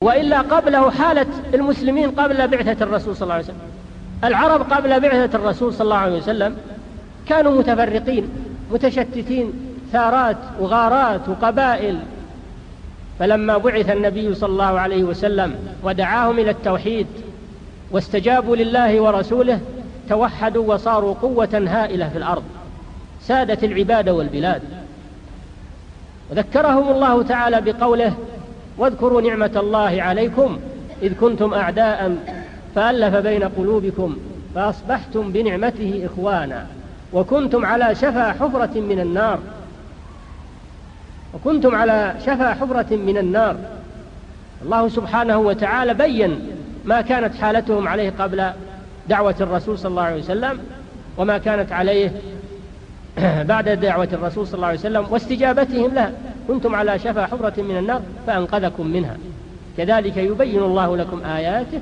وإلا قبله حالة المسلمين قبل بعثة الرسول صلى الله عليه وسلم. العرب قبل بعثة الرسول صلى الله عليه وسلم كانوا متفرقين متشتتين، ثارات وغارات وقبائل. فلما بعث النبي صلى الله عليه وسلم ودعاهم إلى التوحيد واستجابوا لله ورسوله توحدوا وصاروا قوة هائلة في الأرض، سادت العباد والبلاد. وذكرهم الله تعالى بقوله: واذكروا نعمة الله عليكم إذ كنتم أعداء فألف بين قلوبكم فأصبحتم بنعمته إخوانا وكنتم على شفا حفرة من النار. الله سبحانه وتعالى بين ما كانت حالتهم عليه قبل دعوة الرسول صلى الله عليه وسلم وما كانت عليه بعد دعوة الرسول صلى الله عليه وسلم واستجابتهم له. كنتم على شفا حفرة من النار فأنقذكم منها. كذلك يبين الله لكم آياته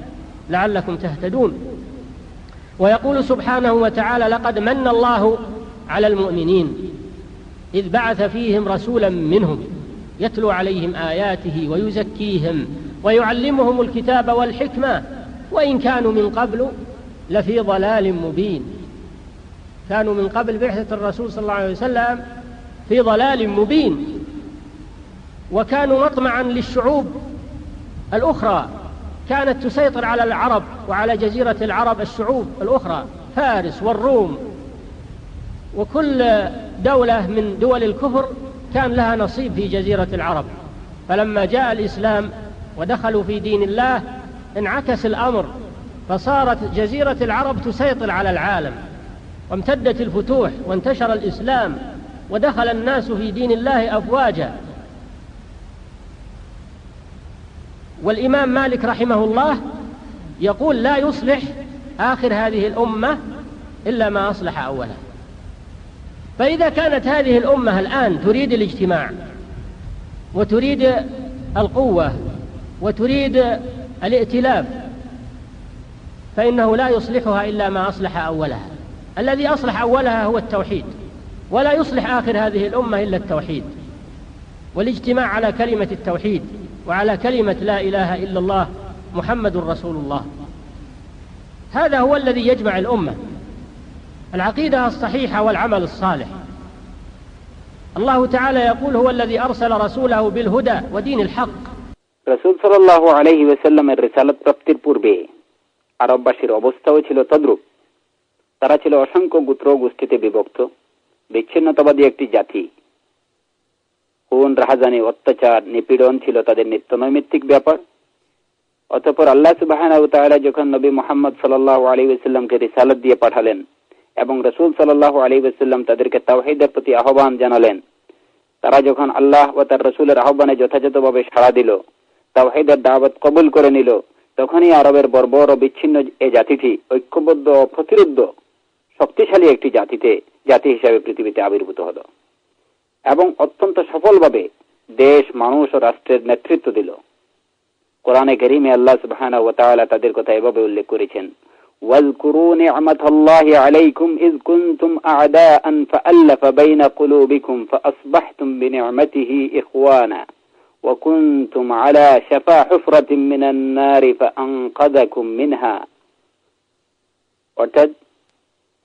لعلكم تهتدون. ويقول سبحانه وتعالى: لقد من الله على المؤمنين إذ بعث فيهم رسولا منهم يتلو عليهم آياته ويزكيهم ويعلمهم الكتاب والحكمة وإن كانوا من قبل لفي ضلال مبين. كانوا من قبل بعثة الرسول صلى الله عليه وسلم في ضلال مبين، وكانوا مطمعا للشعوب الأخرى كانت تسيطر على العرب وعلى جزيرة العرب الشعوب الأخرى، فارس والروم، وكل دولة من دول الكفر كان لها نصيب في جزيرة العرب. فلما جاء الإسلام ودخلوا في دين الله انعكس الأمر، فصارت جزيرة العرب تسيطر على العالم، وامتدت الفتوح وانتشر الإسلام ودخل الناس في دين الله أفواجا. والإمام مالك رحمه الله يقول: لا يصلح آخر هذه الأمة إلا ما أصلح أولها. فإذا كانت هذه الأمة الآن تريد الاجتماع وتريد القوة وتريد الائتلاف فإنه لا يصلحها إلا ما أصلح أولها. الذي أصلح أولها هو التوحيد، ولا يصلح آخر هذه الأمة إلا التوحيد والاجتماع على كلمة التوحيد وعلى كلمة لا إله إلا الله محمد رسول الله. هذا هو الذي يجمع الأمة، العقيدة الصحيحة والعمل الصالح. الله تعالى يقول: هو الذي أرسل رسوله بالهدى ودين الحق. রাসূল সাল্লাল্লাহু আলাইহি ওয়াসাল্লামের রিসালাত প্রাপ্তির পূর্বে আরববাসীর অবস্থাও ছিল তদ্রূপ। তারা ছিল অসংখ্য গোত্র গোষ্ঠীতে বিভক্ত, বিচ্ছিন্নতাবাদী একটি জাতি। খুন, রাহাজানি, অত্যাচার, নিপীড়ন ছিল তাদের নিত্যনৈমিত্তিক ব্যাপার। অতঃপর আল্লাহ সুবহানাহু ওয়া তাআলা যখন নবী মুহাম্মদ সাল্লাল্লাহু আলাইহি ওয়াসাল্লামকে রিসালাত দিয়ে পাঠালেন এবং রাসূল সাল্লাল্লাহু আলাইহি ওয়াসাল্লাম তাদেরকে তাওহীদের প্রতি আহ্বান জানালেন, তারা যখন আল্লাহ ও তার রাসূলের আহ্বানে যথাযথভাবে সাড়া দিল, তাওহীদের দাওয়াত কবুল করে নিল, তখনই আরবের বর্বর ও বিচ্ছিন্ন এই জাতিটি ঐক্যবদ্ধ ও প্রতিরোধ শক্তিশালী একটি জাতি হিসাবে পৃথিবীতে আবির্ভূত হলো এবং অত্যন্ত সফলভাবে দেশ, মানুষ ও রাষ্ট্রের নেতৃত্ব দিল। কোরআনে কারীমে আল্লাহ সুবহানাহু ওয়া তাআলা তাদের কথা এভাবে উল্লেখ করেছেন: ওয়াজকুরু নি'মাতাল্লাহি আলাইকুম ইয কুনতুম আ'দাআন ফাআল্লাফা বাইনা কুলুবিকুম ফাআসবাহতুম বিনি'মাতিহি ইখওয়ানা ওয়া কুনতুম আলা শাফা হুফরাতিন মিনান নারি ফাআনকাযাকুম মিনহা। অর্থাৎ,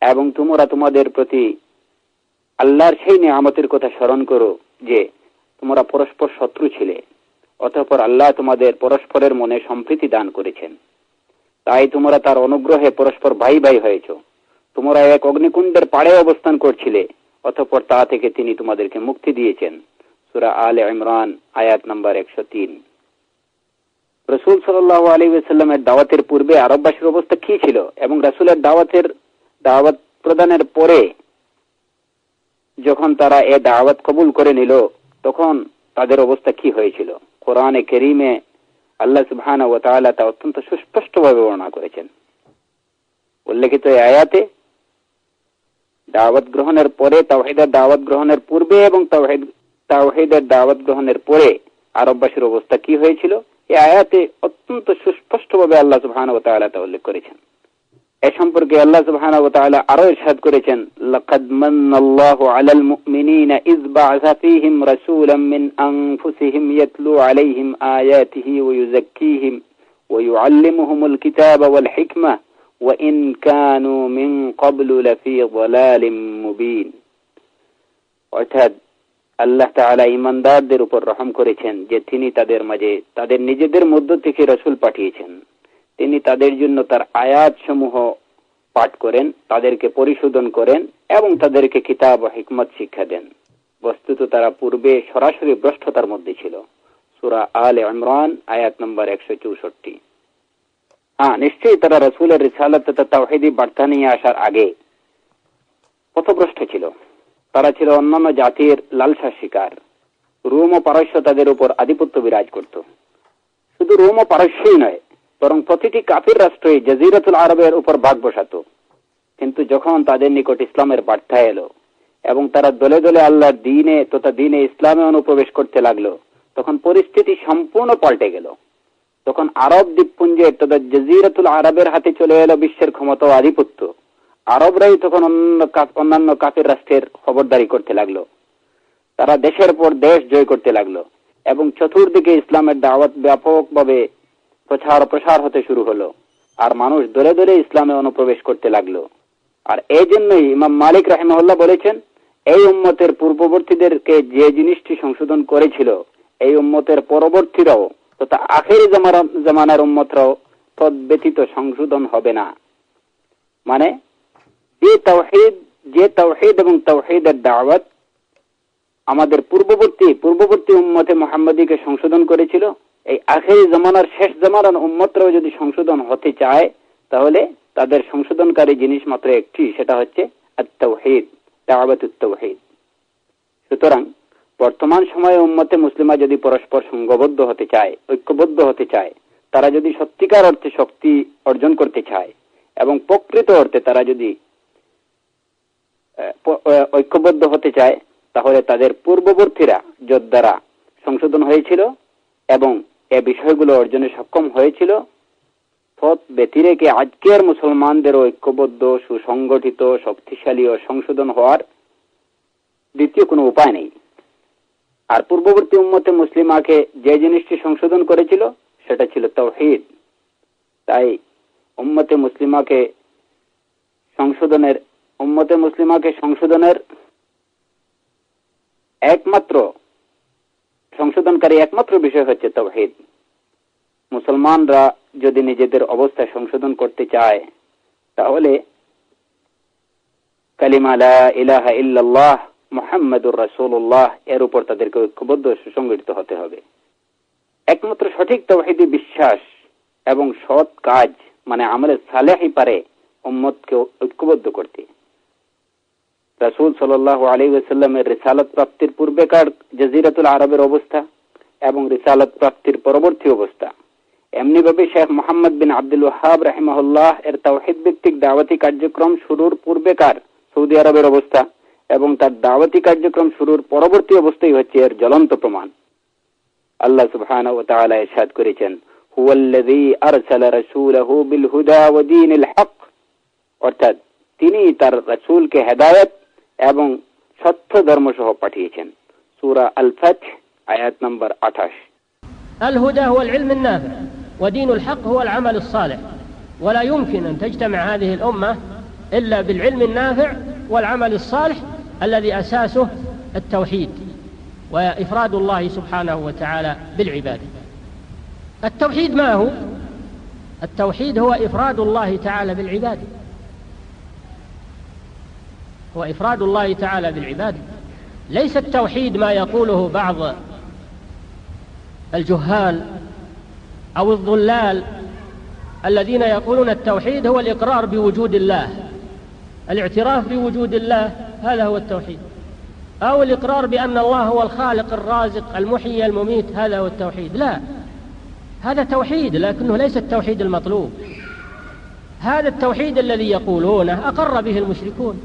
এবং তোমরা তোমাদের প্রতি আল্লাহর সেই নিয়ামতের কথা স্মরণ করো যে তোমরা পরস্পর শত্রু ছিলে, অতঃপর আল্লাহ তোমাদের পরস্পরের মনে সম্প্রীতি দান করেছেন, তাই তোমরা তার অনুগ্রহে পরস্পর ভাই ভাই হয়েছ। তোমরা এক অগ্নিকুণ্ডের পাড়ে অবস্থান করছিলে, অতঃপর তা থেকে তিনি তোমাদেরকে মুক্তি দিয়েছেন। সূরা আলে ইমরান আয়াত নম্বর 103। রাসূল সাল্লাল্লাহু আলাইহি ওয়াসাল্লামের দাওয়াতের পূর্বে আরববাসীর অবস্থা কি ছিল এবং রাসূলের দাওয়াত প্রদানের পরে যখন তারা এ দাওয়াত কবুল করে নিল তখন তাদের অবস্থা কি হয়েছিল? কোরআনে কারীমে আল্লাহ সুবহানাহু ওয়া তাআলা তা অত্যন্ত সুস্পষ্টভাবে বর্ণনা করেছেন। উল্লেখিত এই আয়াতে দাওয়াত গ্রহণের পরে, তাওহীদের দাওয়াত গ্রহণের পূর্বে এবং তাওহীদের দাওয়াত গ্রহণের পরে আরববাসীর অবস্থা কি হয়েছিল এই আয়াতে অত্যন্ত সুস্পষ্টভাবে আল্লাহ সুবহানাহু ওয়া তাআলা তা উল্লেখ করেছেন। এ সম্পর্কে আল্লাহ সুবহানাহু ওয়া তাআলা আরো ইরশাদ করেছেন, লাকাদ মান্নাল্লাহু আলাল মুমিনিনা ইয বা'আসা ফীহিম রাসূলাম মিন আনফুসিহিম ইয়াতলু আলাইহিম আয়াতিহি ওয়া ইউযাক্কিহিম ওয়া ইউআল্লিমুহুমুল কিতাবা ওয়াল হিকমা ওয়া ইন কানু মিন ক্বাবলু লাফী যালালিম মুবিন। অর্থাৎ আল্লাহ তাআলা ঈমানদারদের উপর রহম করেছেন যে তিনি তাদের মাঝে তাদের নিজেদের মধ্য থেকে রাসূল পাঠিয়েছেন। তিনি তাদের জন্য তার আয়াতসমূহ পাঠ করেন, তাদেরকে পরিশোধন করেন এবং তাদেরকে কিতাব ও হিকমত শিক্ষা দেন। বস্তুত তারা পূর্বে সরাসরি ভ্রষ্টতার মধ্যে ছিল। সূরা আলে ইমরান আয়াত নম্বর 164। নিশ্চয়ই তারা রাসূলের রিসালাত তথা তাওহীদি বার্তা নিয়ে আসার আগে পথভ্রষ্ট ছিল। তারা ছিল অন্যান্য জাতির লালসার শিকার। রোম ও পারস্য তাদের উপর আধিপত্য বিরাজ করত। শুধু রোম ও পারস্যই নয়, বরং প্রতিটি কাফির রাষ্ট্রই জাজিরাতুল আরবের উপর ভাগ বসাত। কিন্তু যখন তাদের নিকট ইসলামের বার্তা এলো এবং তারা দলে দলে আল্লাহর দ্বীনে তথা দ্বীনে ইসলামে অনুপ্রবেশ করতে লাগলো, তখন পরিস্থিতি সম্পূর্ণ পাল্টে গেল। তখন আরব দ্বীপপুঞ্জের তথা জাজিরাতুল আরবের হাতে চলে এলো বিশ্বের ক্ষমতা ও আধিপত্য। আরবরাই তখন অন্যান্য কাফির রাষ্ট্রের খবরদারি করতে লাগলো। তারা দেশের পর দেশ জয় করতে লাগলো এবং চতুর্দিকে ইসলামের দাওয়াত ব্যাপকভাবে প্রসার হতে শুরু হলো, আর মানুষ দলে দলে ইসলামে অনুপ্রবেশ করতে লাগলো। আর এই জন্যই ইমাম মালিক রাহিমাহুল্লাহ বলেছেন, এই উম্মতের পূর্ববর্তীদেরকে যে জিনিসটি সংশোধন করেছিল, এই উম্মতের পরবর্তীরাও তথা আখেরি জামানার উম্মতরাও তদ্ব্যতীত সংশোধন হবে না। মানে যে তাওহীদ এবং তাওহীদের দাওয়াত আমাদের পূর্ববর্তী উম্মতে মুহাম্মাদীকে সংশোধন করেছিল, এই আখেরি জামানার শেষ জামানার উম্মতরাও যদি সংশোধন হতে চায়, তাহলে তাদের সংশোধনকারী জিনিস মাত্র একটি, সেটা হচ্ছে আত-তাওহীদ, দাওয়াতুত তাওহীদ। সুতরাং বর্তমান সময়ে উম্মতে মুসলিমা যদি পরস্পর সংঘবদ্ধ হতে চায়, ঐক্যবদ্ধ হতে চায়, তারা যদি সত্যিকার অর্থে শক্তি অর্জন করতে চায় এবং প্রকৃত অর্থে তারা যদি ঐক্যবদ্ধ হতে চায়, তাহলে তাদের পূর্ববর্তীরা যোদ্ধারা সংশোধন হয়েছিল এবং এ বিষয়গুলো অর্জনে সক্ষম হয়েছিল, তৎ ব্যতিরেকে আজকের মুসলমানদের ঐক্যবদ্ধ, সুসংগঠিত, শক্তিশালী ও সংশোধন হওয়ার দ্বিতীয় কোনো উপায় নেই। আর পূর্ববর্তী উম্মতে মুসলিমাকে যে জিনিসটি সংশোধন করেছিল সেটা ছিল তাওহীদ। তাই উম্মতে মুসলিমাকে সংশোধনের সংশোধনকারী একমাত্র বিষয় হচ্ছে তাওহীদ। মুসলমানরা যদি নিজেদের অবস্থা সংশোধন করতে চায়, তাহলে কালিমা লা ইলাহা ইল্লাল্লাহ মুহাম্মাদুর রাসূলুল্লাহ এর উপর তাদেরকে ঐক্যবদ্ধ সুসংগঠিত হতে হবে। একমাত্র সঠিক তাওহীদি বিশ্বাস এবং সৎ কাজ মানে আমলে সালেহই পারে উম্মতকে ঐক্যবদ্ধ করতে। রাসূল সাল্লাল্লাহু আলাইহি ওয়াসাল্লামের রিসালাত প্রাপ্তির পূর্বেকার জাজিরাতুল আরবের অবস্থা এবং রিসালাত প্রাপ্তির পরবর্তী অবস্থা, এমনিভাবে শেখ মুহাম্মদ বিন আব্দুল ওয়াহ্হাব রাহিমাহুল্লাহ এর তাওহীদ ভিত্তিক দাওয়াতি কার্যক্রম শুরুর পূর্বেকার সৌদি আরবের অবস্থা এবং তার দাওয়াতি কার্যক্রম শুরুর পরবর্তী অবস্থাই হচ্ছে এর জ্বলন্ত প্রমাণ। আল্লাহ সুবহানাহু ওয়া তাআলা ইরশাদ করেছেন, হুয়াল্লাযী আরসালা রাসূলাহু বিল হুদা ওয়া দীনিল হক, অর্থাৎ তিনি তার রাসূলকে হেদায়েত এবং সত্য ধর্ম সহ পাঠিয়েছেন। সূরা আল ফাতহ আয়াত নম্বর 28। الهدى هو العلم النافع ودين الحق هو العمل الصالح، ولا يمكن أن تجتمع هذه الأمة إلا بالعلم النافع والعمل الصالح الذي أساسه التوحيد وإفراد الله سبحانه وتعالى بالعبادة. التوحيد ما هو؟ التوحيد هو إفراد الله تعالى بالعبادة، هو إفراد الله تعالى بالعبادة. ليس التوحيد ما يقوله بعض الجهال أو الضلال الذين يقولون التوحيد هو الإقرار بوجود الله، الاعتراف بوجود الله هذا هو التوحيد، أو الإقرار بأن الله هو الخالق الرازق المحيي المميت هذا هو التوحيد. لا، هذا توحيد لكنه ليس التوحيد المطلوب. هذا التوحيد الذي يقولونه أقر به المشركون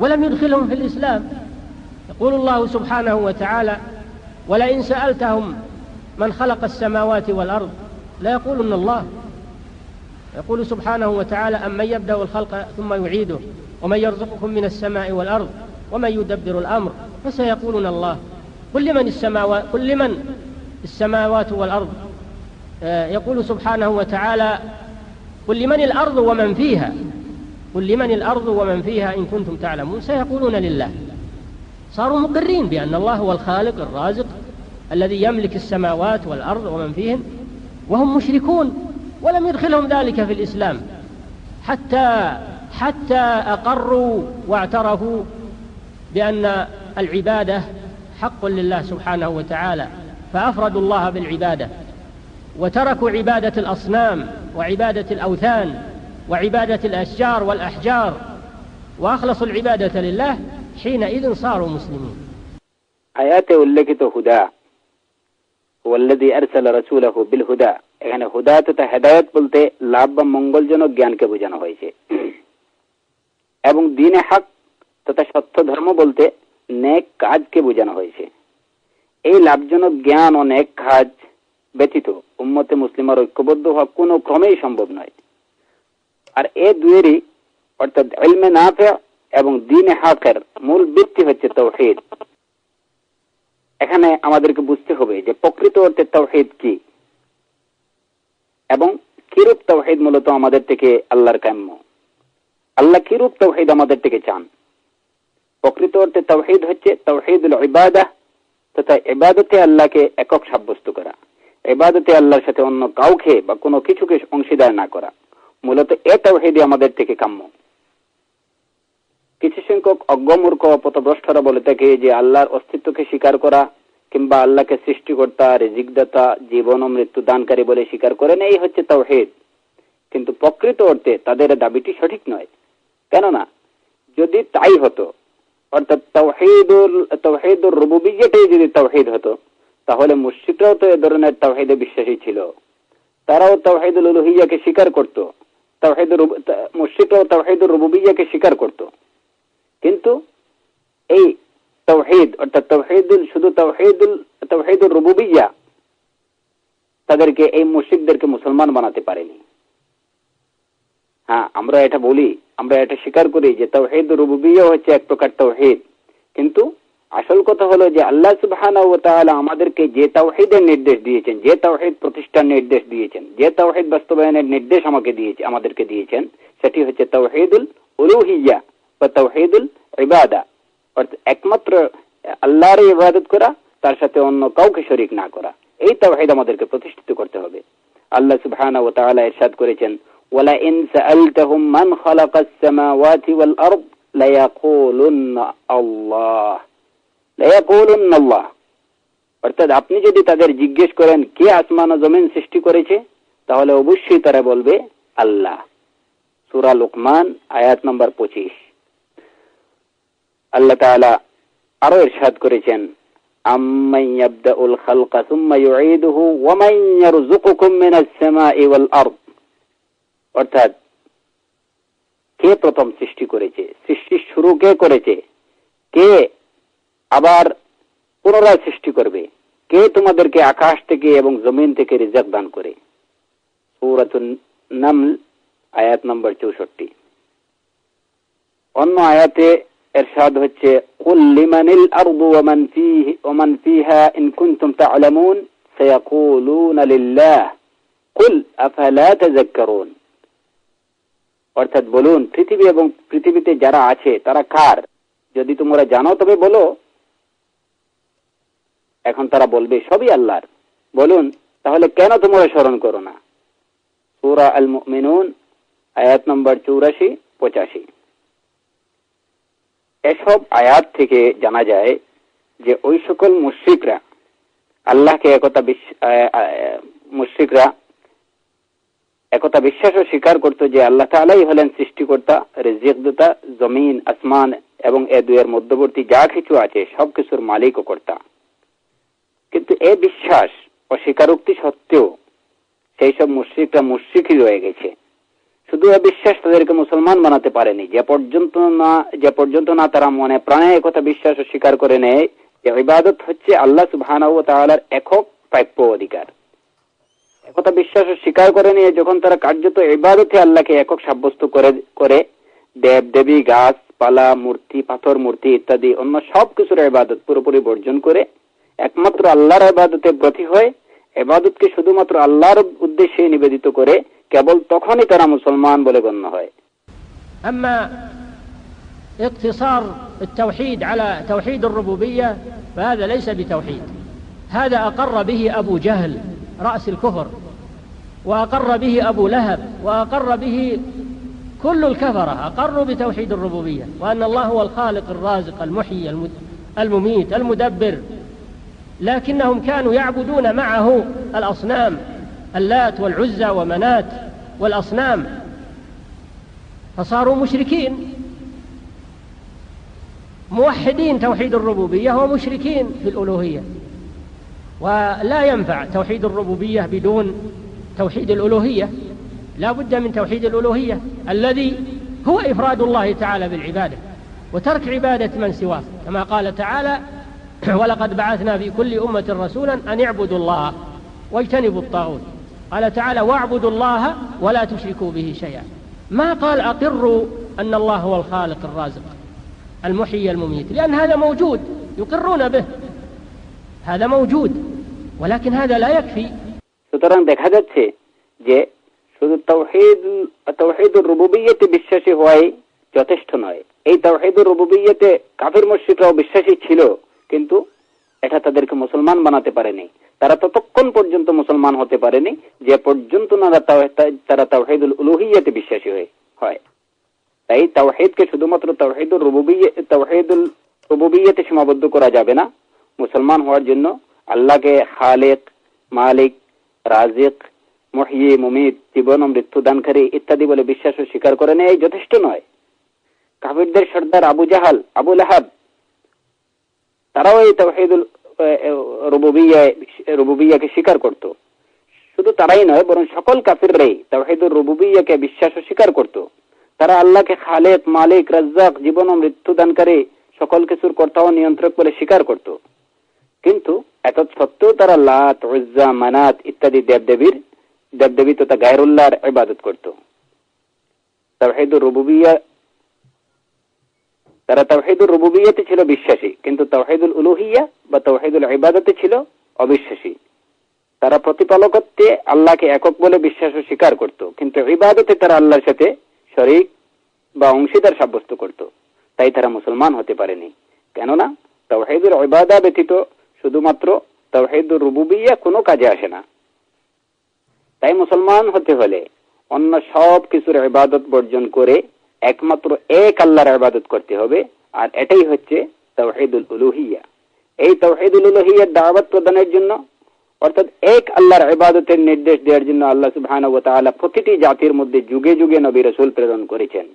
ولم يدخلهم في الإسلام. يقول الله سبحانه وتعالى: ولئن سألتهم من خلق السماوات والأرض لا يقولون الله. يقول سبحانه وتعالى أمن يبدأ الخلق ثم يعيده ومن يرزقكم من السماء والأرض ومن يدبر الأمر فسيقولون الله قل لمن السماوات والأرض. يقول سبحانه وتعالى قل لمن الأرض ومن فيها قل لمن الأرض ومن فيها إن كنتم تعلمون سيقولون لله. صاروا مقرين بأن الله هو الخالق الرازق الذي يملك السماوات والأرض ومن فيهن، وهم مشركون ولم يدخلهم ذلك في الإسلام حتى أقروا واعترفوا بأن العبادة حق لله سبحانه وتعالى، فأفردوا الله بالعبادة وتركوا عبادة الأصنام وعبادة الأوثان وعبادة الأشجار والأحجار وأخلصوا العبادة لله، حينئذ صاروا مسلمين. آيات উল্লেখিত হুদা ওয়াল্লাযী আরসালা রাসূলাহু বিল হুদা, এখানে হুদা তথা হেদায়েত বলতে লাভ বা মঙ্গলজনক জ্ঞানকে বোঝানো হয়েছে, এবং দ্বীনে হক তথা সত্য ধর্ম বলতে নেক কাজকে বোঝানো হয়েছে। এই লাভজনক জ্ঞান ও নেক কাজ ব্যতীত উম্মতে মুসলিমার ঐক্যবদ্ধ হওয়া কোনো ক্রমেই সম্ভব নয়। আর এ দুয়েরই অর্থাৎ ইলমে নাফি এবং দ্বীনে হকের মূল ভিত্তি হচ্ছে তাওহীদ। এখানে আমাদেরকে বুঝতে হবে যে প্রকৃত অর্থে তাওহীদ কি এবং কিরূপ তাওহীদ মূলত আমাদের থেকে আল্লাহর কাম্য, আল্লাহ কিরূপ তাওহীদ আমাদের থেকে চান। প্রকৃত অর্থে তাওহীদ হচ্ছে তাওহীদুল ইবাদাহ তথা ইবাদতে আল্লাহকে একক সাব্যস্ত করা, ইবাদতে আল্লাহর সাথে অন্য কাউকে বা কোনো কিছুকে অংশীদার না করা। মূলত এ তাওহীদই আমাদের থেকে কাম্য। কিছু সংখ্যক অজ্ঞমূর্খ পথভ্রষ্টরা বলে থাকে যে আল্লাহর অস্তিত্বকে স্বীকার করা কিংবা আল্লাহকে সৃষ্টিকর্তা, রিজিকদাতা, জীবন ও মৃত্যু দানকারী বলে স্বীকার করেন, এই হচ্ছে তাওহীদ। কিন্তু প্রকৃত অর্থে তাদের দাবিটি সঠিক নয়। কেননা যদি তাই হতো, অর্থাৎ তাওহীদুর রুবুবিয়্যাটাই যদি তাওহীদ হতো, তাহলে মুশরিকরাও তো এ ধরনের তাওহীদে বিশ্বাসী ছিল, তারাও তাওহীদুল উলুহিয়্যাকে স্বীকার করত, মুশরিকরাও তাওহীদুর রুবুবিয়্যাকে স্বীকার করত। কিন্তু এই তাওহীদ অর্থাৎ শুধু তাওহীদুর রুবুবিয়্যা তাদেরকে, এই মুশরিকদেরকে মুসলমান বানাতে পারেনি। হ্যাঁ, আমরা এটা বলি, আমরা এটা স্বীকার করি যে তাওহীদুর রুবুবিয়্যা হচ্ছে এক প্রকার তাওহীদ, কিন্তু আসল কথা হলো যে আল্লাহ সুবহানাহু ওয়া তাআলা আমাদেরকে যে তাওহীদের নির্দেশ দিয়েছেন, যে তাওহীদ প্রতিষ্ঠার নির্দেশ দিয়েছেন, যে তাওহীদ বাস্তবায়নের নির্দেশ আমাদেরকে দিয়েছেন, সেটি হচ্ছে তাওহীদুল উলুহিয়্যা বা তাওহীদুল ইবাদা, অর্থাৎ একমাত্র আল্লাহর ইবাদত করা, তার সাথে অন্য কাউকে শরীক না করা। এই তাওহীদ আমাদেরকে প্রতিষ্ঠিত করতে হবে। আল্লাহ সুবহানাহু ওয়া তাআলা ইরশাদ করেছেন, ওয়ালা ইন সাআলতাহুম মান খালাকাস সামাওয়াতি ওয়াল আরদ লায়াকুলুন্না আল্লাহ, অর্থাৎ আপনি যদি তাদের জিজ্ঞেস করেন কে আসমান ও জমিন সৃষ্টি করেছে, তাহলে অবশ্যই তারা বলবে আল্লাহ। সূরা লুকমান আয়াত নম্বর 25। আল্লাহ তাআলা আরো ইরশাদ করেছেন, আম্মান ইয়াবদাউল খালকা সুম্মা ইউঈদুহু ওয়া মান ইয়ারযুকুকুম মিনাস সামাই ওয়াল আরদ, অর্থাৎ কে প্রথম সৃষ্টি করেছে, সৃষ্টির শুরু কে করেছে, কে আবার পুনরায় সৃষ্টি করবে, কে তোমাদেরকে আকাশ থেকে এবং জমিন থেকে রিজক দান করে। সূরাতুন নামল আয়াত নম্বর 64। অন্য আয়াতে ইরশাদ হচ্ছে, কুল লিমানিল আরদু ওয়া মান ফিহা ইন কুনতুম তা'লামুন সায়াকুলুনা লিল্লাহ কুল আফালা তাযাক্কারুন, অর্থাৎ বলুন পৃথিবী এবং পৃথিবীতে যারা আছে তারা কার, যদি তোমরা জানো তবে বলো। এখন তারা বলবে সবই আল্লাহর। বলুন তাহলে কেন তোমরা স্মরণ করো না। সূরা আল মুমিনুন আয়াত নম্বর 84-85। এসব আয়াত থেকে জানা যায় যে ওই সকল মুশরিকরা আল্লাহকে একতা বিশ্বাস ও স্বীকার করত যে আল্লাহ তাআলাই হলেন সৃষ্টিকর্তা, রিজিকদাতা, জমিন, আসমান এবং এ দুয়ের মধ্যবর্তী যা কিছু আছে সবকিছুর মালিক ও কর্তা। কিন্তু এই বিশ্বাস ও স্বীকারোক্তি সত্ত্বেও সেই সব মুশরিকরা মুশরিকই রয়ে গেছে। শুধু এই বিশ্বাস তাদেরকে মুসলমান বানাতে পারেনি, যে পর্যন্ত না তারা মনে প্রাণে একথা বিশ্বাস ও স্বীকার করে নেয় যে ইবাদত হচ্ছে আল্লাহ সুবহানাহু ওয়া তাআলার একক প্রাপ্য অধিকার। একথা বিশ্বাস স্বীকার করে নিয়ে যখন তারা কার্যত ইবাদতে আল্লাহকে একক সাব্যস্ত করে দেব দেবী, গাছপালা, মূর্তি, পাথর মূর্তি ইত্যাদি অন্য সব কিছুর ইবাদত পুরোপুরি বর্জন করে একমাত্র আল্লাহর ইবাদতে ব্রতী হয়, ইবাদতকে শুধুমাত্র আল্লাহর উদ্দেশ্যে নিবেদিত করে, কেবল তখনই তারা মুসলমান বলে গণ্য হয়। أما اقتصار التوحيد على توحيد الربوبية فهذا ليس بتوحيد، هذا أقر به أبو جهل رأس الكفر، وأقر به أبو لهب، وأقر به كل الكفرة، أقروا بتوحيد الربوبية وأن الله هو الخالق الرازق المحيي المميت المدبر، لكنهم كانوا يعبدون معه الأصنام، اللات والعزى ومنات والأصنام، فصاروا مشركين موحدين توحيد الربوبية ومشركين في الألوهية. ولا ينفع توحيد الربوبية بدون توحيد الألوهية، لا بد من توحيد الألوهية الذي هو إفراد الله تعالى بالعبادة وترك عبادة من سواه، كما قال تعالى ولقد بعثنا في كل أمة رسولا أن اعبدوا الله واجتنبوا الطاغوت، قال تعالى واعبدوا الله ولا تشركوا به شيئا، ما قال أقروا أن الله هو الخالق الرازق المحيي المميت، لأن هذا موجود يقرون به، هذا موجود، ولكن هذا لا يكفي. সুতরাং দেখা যাচ্ছে যে শুধু তাওহীদুর রুবুবিয়্যাতে বিশ্বাসী হওয়াই যথেষ্ট নয়। এই তাওহীদুর রুবুবিয়্যাতে কাফির মুশরিকরাও বিশ্বাসী ছিল, কিন্তু এটা তাদেরকে মুসলমান বানাতে পারেনি। তারা ততক্ষণ পর্যন্ত মুসলমান হতে পারেনি যে পর্যন্ত তারা তাওহীদুল উলুহিয়্যাতে বিশ্বাসী হয়। তাই তাওহীদকে শুধুমাত্র তাওহীদুল রুবুবিয়্যাতে সীমাবদ্ধ করা যাবে না। মুসলমান হওয়ার জন্য আল্লাহকে খালিক, মালিক, রাজিক, মুহয়ি, মুমিত, জীবন ও মৃত্যু দানকারী ইত্যাদি বলে বিশ্বাস ও স্বীকার করে নেয় যথেষ্ট নয়। কাফিরদের সর্দার আবু জাহাল, আবু লাহাব, তারাও এই তাওহীদুল রুবুবিয়্যাকে স্বীকার করত। শুধু তারাই নয়, বরং সকল কাফিররাই তাওহীদুর রুবুবিয়্যাকে বিশ্বাস ও স্বীকার করত। তারা আল্লাহকে খালিক, মালিক, রাজ্জাক, জীবন ও মৃত্যু দানকারী, সকল কিছুর কর্তা ও নিয়ন্ত্রক বলে স্বীকার করত। কিন্তু এত সত্ত্বেও তারা লাত, উজ্জা, মানাত ইত্যাদি দেবদেবী তথা গায়রুল্লাহর ইবাদত করত। তারা তাওহীদুর রুবুবিয়্যাতে ছিল বিশ্বাসী, কিন্তু তাওহীদুল উলুহিয়্যা বা তাওহীদুল ইবাদতে ছিল অবিশ্বাসী। তারা প্রতিপালকত্বে আল্লাহকে একক বলে বিশ্বাস ও স্বীকার করত, কিন্তু ইবাদতে তারা আল্লাহর সাথে শরীক বা অংশীদার সাব্যস্ত করত। তাই তারা মুসলমান হতে পারেনি। কেননা তাওহীদুল ইবাদা ব্যতীত শুধুমাত্র তাওহীদুর রুবুবিয়্যা কোনো কাজে আসে না। তাই মুসলমান হতে হলে অন্য সব কিছুর ইবাদত বর্জন করে একমাত্র এক আল্লাহর ইবাদত করতে হবে, আর এটাই হচ্ছে তাওহীদুল উলুহিয়্যা। এই তাওহীদুল উলুহিয়্যার দাওয়াত প্রদানের জন্য, অর্থাৎ এক আল্লাহর ইবাদতের নির্দেশ দেওয়ার জন্য আল্লাহ সুবহানাহু ওয়া তাআলা প্রতিটি জাতির মধ্যে যুগে যুগে নবী রাসূল প্রেরণ করেছেন।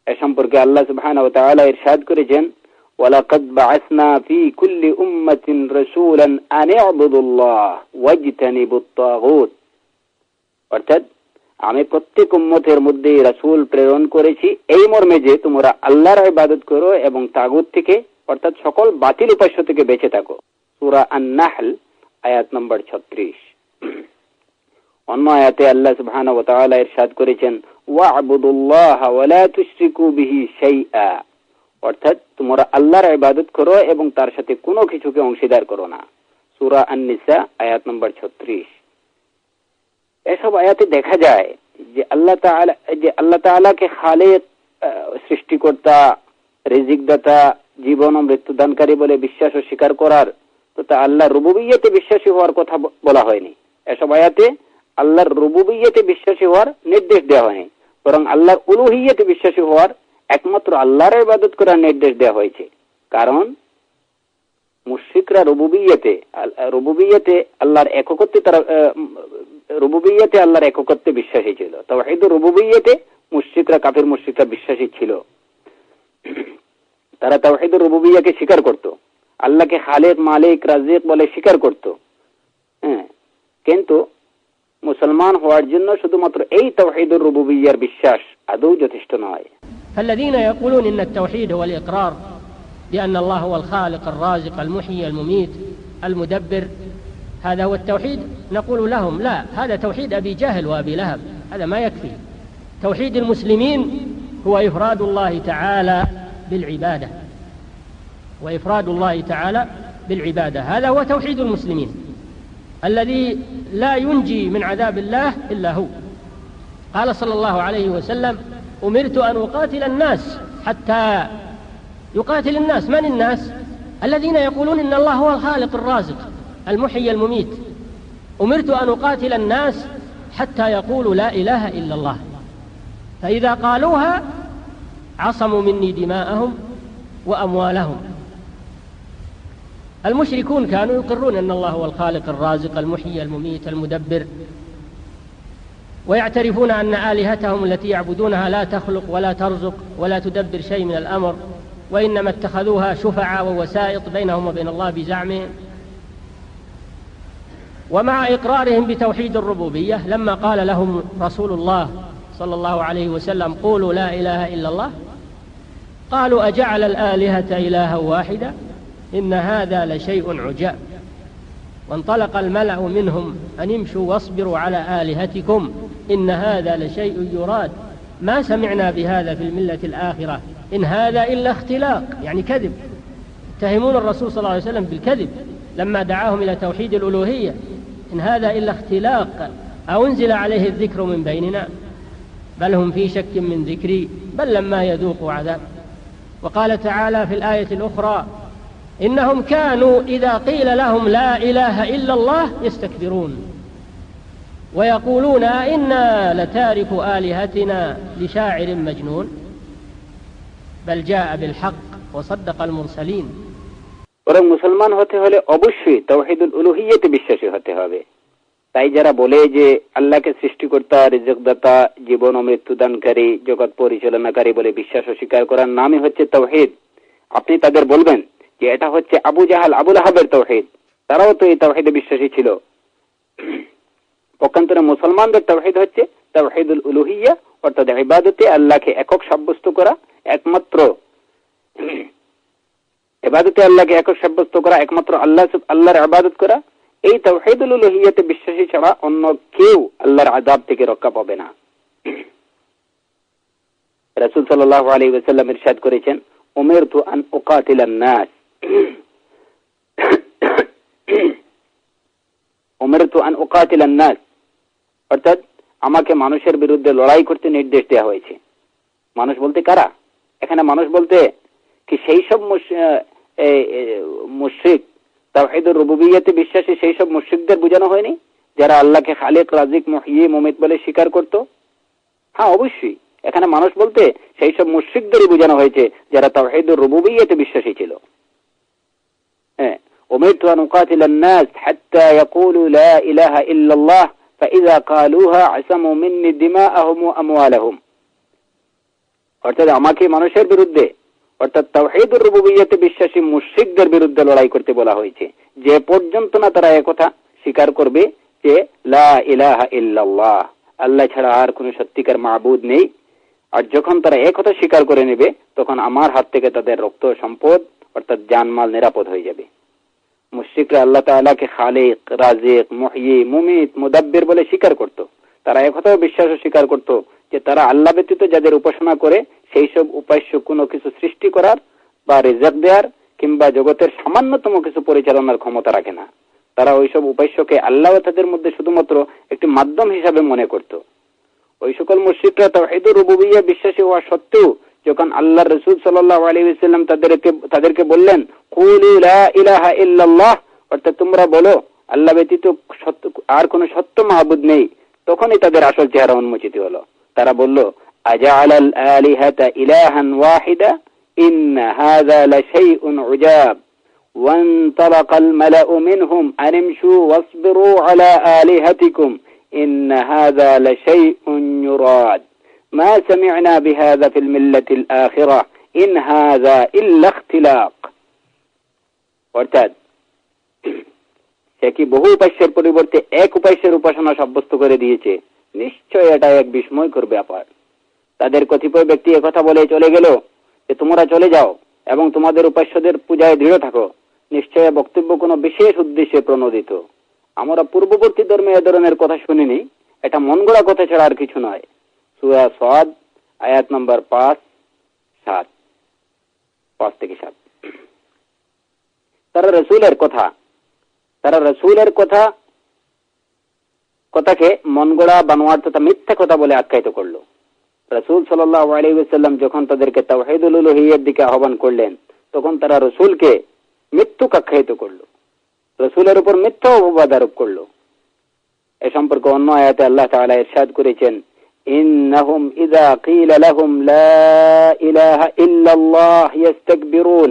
এ সম্পর্কে আল্লাহ সুবহানাহু ওয়া তাআলা ইরশাদ করেছেন, ওয়ালাকাদ বা'আসনা ফী কুল্লি উম্মাতিন রাসূলান আন ই'বুদুল্লাহ ওয়াজতানিবুত তাগুত, অর্থাৎ আমি প্রত্যেক উম্মতের মধ্যে রাসূল প্রেরণ করেছি এই মর্মে যে তোমরা আল্লাহর ইবাদত করো এবং তাগুত থেকে, অর্থাৎ সকল বাতিল উপাস্য থেকে বেঁচে থাকো। সূরা আন-নাহল আয়াত নম্বর 36। অন্য আয়াতে আল্লাহ সুবহানাহু ওয়া তাআলা ইরশাদ করেছেন, ওয়া'বুদুল্লাহা ওয়া লা তুশরিকু বিহি শাইআ, অর্থাৎ তোমরা আল্লাহর ইবাদত করো এবং তার সাথে কোনো কিছুকে অংশীদার করো না। সূরা আন-নিসা আয়াত নম্বর 36। এসব আয়াতে দেখা যায় যে আল্লাহ তাআলাকে খালিক, সৃষ্টিকর্তা, রিজিকদাতা, জীবন ও মৃত্যু দানকারী বলে বিশ্বাস ও স্বীকার করার তথা আল্লাহর রুবুবিয়্যাতে বিশ্বাসী হওয়ার কথা বলা হয়নি। এসব আয়াতে আল্লাহর রুবুবিয়্যাতে বিশ্বাসী হওয়ার নির্দেশ দেওয়া হয়নি, বরং আল্লাহর উলুহিয়্যাতে বিশ্বাসী হওয়ার, একমাত্র আল্লাহর ইবাদত করার নির্দেশ দেওয়া হয়েছে। কারণ মুশরিকরা রুবুবিয়্যাতে আল্লাহর একত্বে বিশ্বাসী ছিল। তাওহীদুর রুবুবিয়্যাতে কাফির মুশরিকরা বিশ্বাসী ছিল। তারা তাওহীদুর রুবুবিয়্যাকে স্বীকার করত, আল্লাহকে খালিক, মালিক, রাজিক বলে স্বীকার করত। কিন্তু মুসলমান হওয়ার জন্য শুধুমাত্র এই তাওহীদুর রুবুবিয়্যার বিশ্বাস আদৌ যথেষ্ট নয়। فالذين يقولون إن التوحيد هو الإقرار بأن الله هو الخالق الرازق المحيي المميت المدبر، هذا هو التوحيد؟ نقول لهم لا، هذا توحيد أبي جهل وأبي لهب، هذا ما يكفي. توحيد المسلمين هو إفراد الله تعالى بالعبادة، وإفراد الله تعالى بالعبادة، هذا هو توحيد المسلمين الذي لا ينجي من عذاب الله إلا هو. قال صلى الله عليه وسلم: أمرت أن أقاتل الناس حتى يقاتل الناس. من الناس؟ الذين يقولون إن الله هو الخالق الرازق المحيي المميت. أمرت أن أقاتل الناس حتى يقولوا لا إله إلا الله، فإذا قالوها عصموا مني دماءهم وأموالهم. المشركون كانوا يقرون أن الله هو الخالق الرازق المحيي المميت المدبر، ويعترفون أن آلهتهم التي يعبدونها لا تخلق ولا ترزق ولا تدبر شيء من الأمر، وإنما اتخذوها شفعاء ووسائط بينهم وبين الله بزعمهم. ومع إقرارهم بتوحيد الربوبية، لما قال لهم رسول الله صلى الله عليه وسلم: قولوا لا إله إلا الله، قالوا: أجعل الآلهة إلها واحدا إن هذا لشيء عجاب. وانطلق الملأ منهم أن امشوا واصبروا على آلهتكم إن هذا لشيء يراد ما سمعنا بهذا في الملة الآخرة إن هذا إلا اختلاق، يعني كذب. يتهمون الرسول صلى الله عليه وسلم بالكذب لما دعاهم إلى توحيد الألوهية: إن هذا إلا اختلاق أو أنزل عليه الذكر من بيننا بل هم في شك من ذكري بل لما يذوقوا عذاب. وقال تعالى في الآية الأخرى: إنهم كانوا إذا قيل لهم لا إله إلا الله يستكبرون ويقولون إنا لتارك آلهتنا لشاعر مجنون بل جاء بالحق وصدق المرسلين। বরং মুসলমান হতে হলে অবশ্যই তাওহীদুল উলুহিয়্যাতে বিশ্বাসী হতে হবে। তাই যারা বলে যে আল্লাহকে সৃষ্টিকর্তা, রিজকদাতা, জীবন ও মৃত্যু দানকারী, জগৎ পরিচালনাকারী বলে বিশ্বাস ও স্বীকার করার নামই হচ্ছে তাওহীদ, আপনি তাদের বলবেন যে এটা হচ্ছে আবু জাহাল, আবু লাহাবের তাওহীদ। তারাও তো এই তাওহীদে বিশ্বাসী ছিল। পক্ষান্তরে মুসলমানদের তাওহীদ হচ্ছে তাওহীদুল উলুহিয়্যা, অর্থাৎ ইবাদতে আল্লাহকে একক সাব্যস্ত করা, একমাত্র ইবাদতে আল্লাহকে একক সাব্যস্ত করা, একমাত্র আল্লাহর ইবাদত করা। এই তাওহীদুল উলুহিয়্যাতে বিশ্বাসী ছাড়া অন্য কেউ আল্লাহর আযাব থেকে রক্ষা পাবে না। রাসূল সাল্লাল্লাহু আলাইহি ওয়াসাল্লাম ইরশাদ করেছেন: উমিরতু আন উকাতিলান নাস, উমিরতু আন উকাতিলান নাস, অর্থাৎ আমাকে মানুষের বিরুদ্ধে লড়াই করতে নির্দেশ দেওয়া হয়েছে। মানুষ বলতে কারা? এখানে মানুষ বলতে কি সেই সব মুশরিক, তাওহীদুর রুবুবিয়্যাতে বিশ্বাসী সেই সব মুশরিকদের বোঝানো হয়নি যারা আল্লাহকে খালিক, রাজিক, মুহয়্যি, মুমিত বলে স্বীকার করত? হ্যাঁ, অবশ্যই এখানে মানুষ বলতে সেই সব মুশরিকদেরই বোঝানো হয়েছে যারা তাওহীদুর রুবুবিয়্যাতে বিশ্বাসী ছিল। হ্যাঁ, উমিরতু আন উকাতিলান নাস হাত্তা ইয়াকুলু লা ইলাহা ইল্লাল্লাহ ফাইযা ক্বালুহা আসামু মিন্নি দিমাআহুম ওয়া আমওয়ালাহুম, অর্থাৎ আমাকে মানুষের বিরুদ্ধে, অর্থাৎ তাওহীদুর রুবুবিয়্যাতে বিশ্বাসী মুশরিকদের বিরুদ্ধে লড়াই করতে বলা হয়েছে যে পর্যন্ত না তারা একথা স্বীকার করবে যে লা ইলাহা ইল্লাল্লাহ, আল্লাহ ছাড়া আর কোনো সত্যিকার মাবুদ নেই। আর যখন তারা একথা স্বীকার করে নেবে তখন আমার হাত থেকে তাদের রক্ত, সম্পদ অর্থাৎ জানমাল নিরাপদ হয়ে যাবে। মুশরিকরা আল্লাহ তাআলাকে খালিক, রাজিক, মুহয়্যি, মুমিত, মুদাব্বির বলে স্বীকার করত। তারা একথাও বিশ্বাস ও স্বীকার করত যে তারা আল্লাহ ব্যতীত যাদের উপাসনা করে সেই সব উপাস্য কোনো কিছু সৃষ্টি করার বা রিজক দেওয়ার কিংবা জগতের সামান্যতম কিছু পরিচালনার ক্ষমতা রাখে না। তারা ওইসব উপাস্যকে আল্লাহ ও তাদের মধ্যে শুধুমাত্র একটি মাধ্যম হিসাবে মনে করত। ওই সকল মুশরিকরা তাওহীদুর রুবুবিয়্যা বিশ্বাসী হওয়া সত্ত্বেও যখন আল্লাহর রাসূল সাল্লাল্লাহু আলাইহি ওয়াসাল্লাম তাদেরকে বললেন কুলু লা ইলাহা ইল্লাল্লাহ, অর্থাৎ তোমরা বলো আল্লাহ ব্যতীত আর কোনো সত্য মাবুদ নেই, তখনই তাদের আসল চেহারা উন্মোচিত হলো। তারা বলল আজআলাল আলিহাতা ইলাহান ওয়াহিদা ইন্না হাযা লাশাইউন উজাব ওয়ানতালাকাল মালাউ মিনহুম আন ইমশু ওয়াসবিরু আলা আলিহাতিকুম ইন্না হাযা লাশাইউন ইউরাদ মা সামি'না বিহাযা ফিল মিল্লাতিল আখিরাহ ইন হাযা ইল্লা ইখতিলাক। অর্থাৎ সে কি বহু উপাস্যের পরিবর্তে এক উপাস্যের উপাসনা সাব্যস্ত করে দিয়েছে, নিশ্চয় এটা এক বিস্ময়কর ব্যাপার। তাদের কতিপয় ব্যক্তি একথা বলে চলে গেল যে তোমরা চলে যাও এবং তোমাদের উপাস্যদের পূজায় দৃঢ় থাকো, নিশ্চয় বক্তব্য কোনো বিশেষ উদ্দেশ্যে প্রণোদিত। আমরা পূর্ববর্তী ধর্মে এ ধরনের কথা শুনিনি, এটা মন গড়া কথা ছাড়া আর কিছু নয়। সূরা সাদ আয়াত নম্বর 5 থেকে 7। তারা রাসূলের কথাকে মন গড়া বানোয়াট তথা মিথ্যা কথা বলে আখ্যায়িত করলো। রাসূল সাল্লাল্লাহু আলাইহি ওয়াসাল্লাম যখন তাদেরকে তাওহীদুল উলুহিয়্যার দিকে আহ্বান করলেন, তখন তারা রাসূলকে মিথ্যুক আখ্যায়িত করলো, রাসূলের উপর মিথ্যা অপবাদ আরোপ করলো। এ সম্পর্কে অন্য আয়াতে আল্লাহ তাআলা ইরশাদ করেছেন, ইন্নাহুম ইযা কিলা লাহুম লা ইলাহা ইল্লাল্লাহ ইস্তাকবিরুন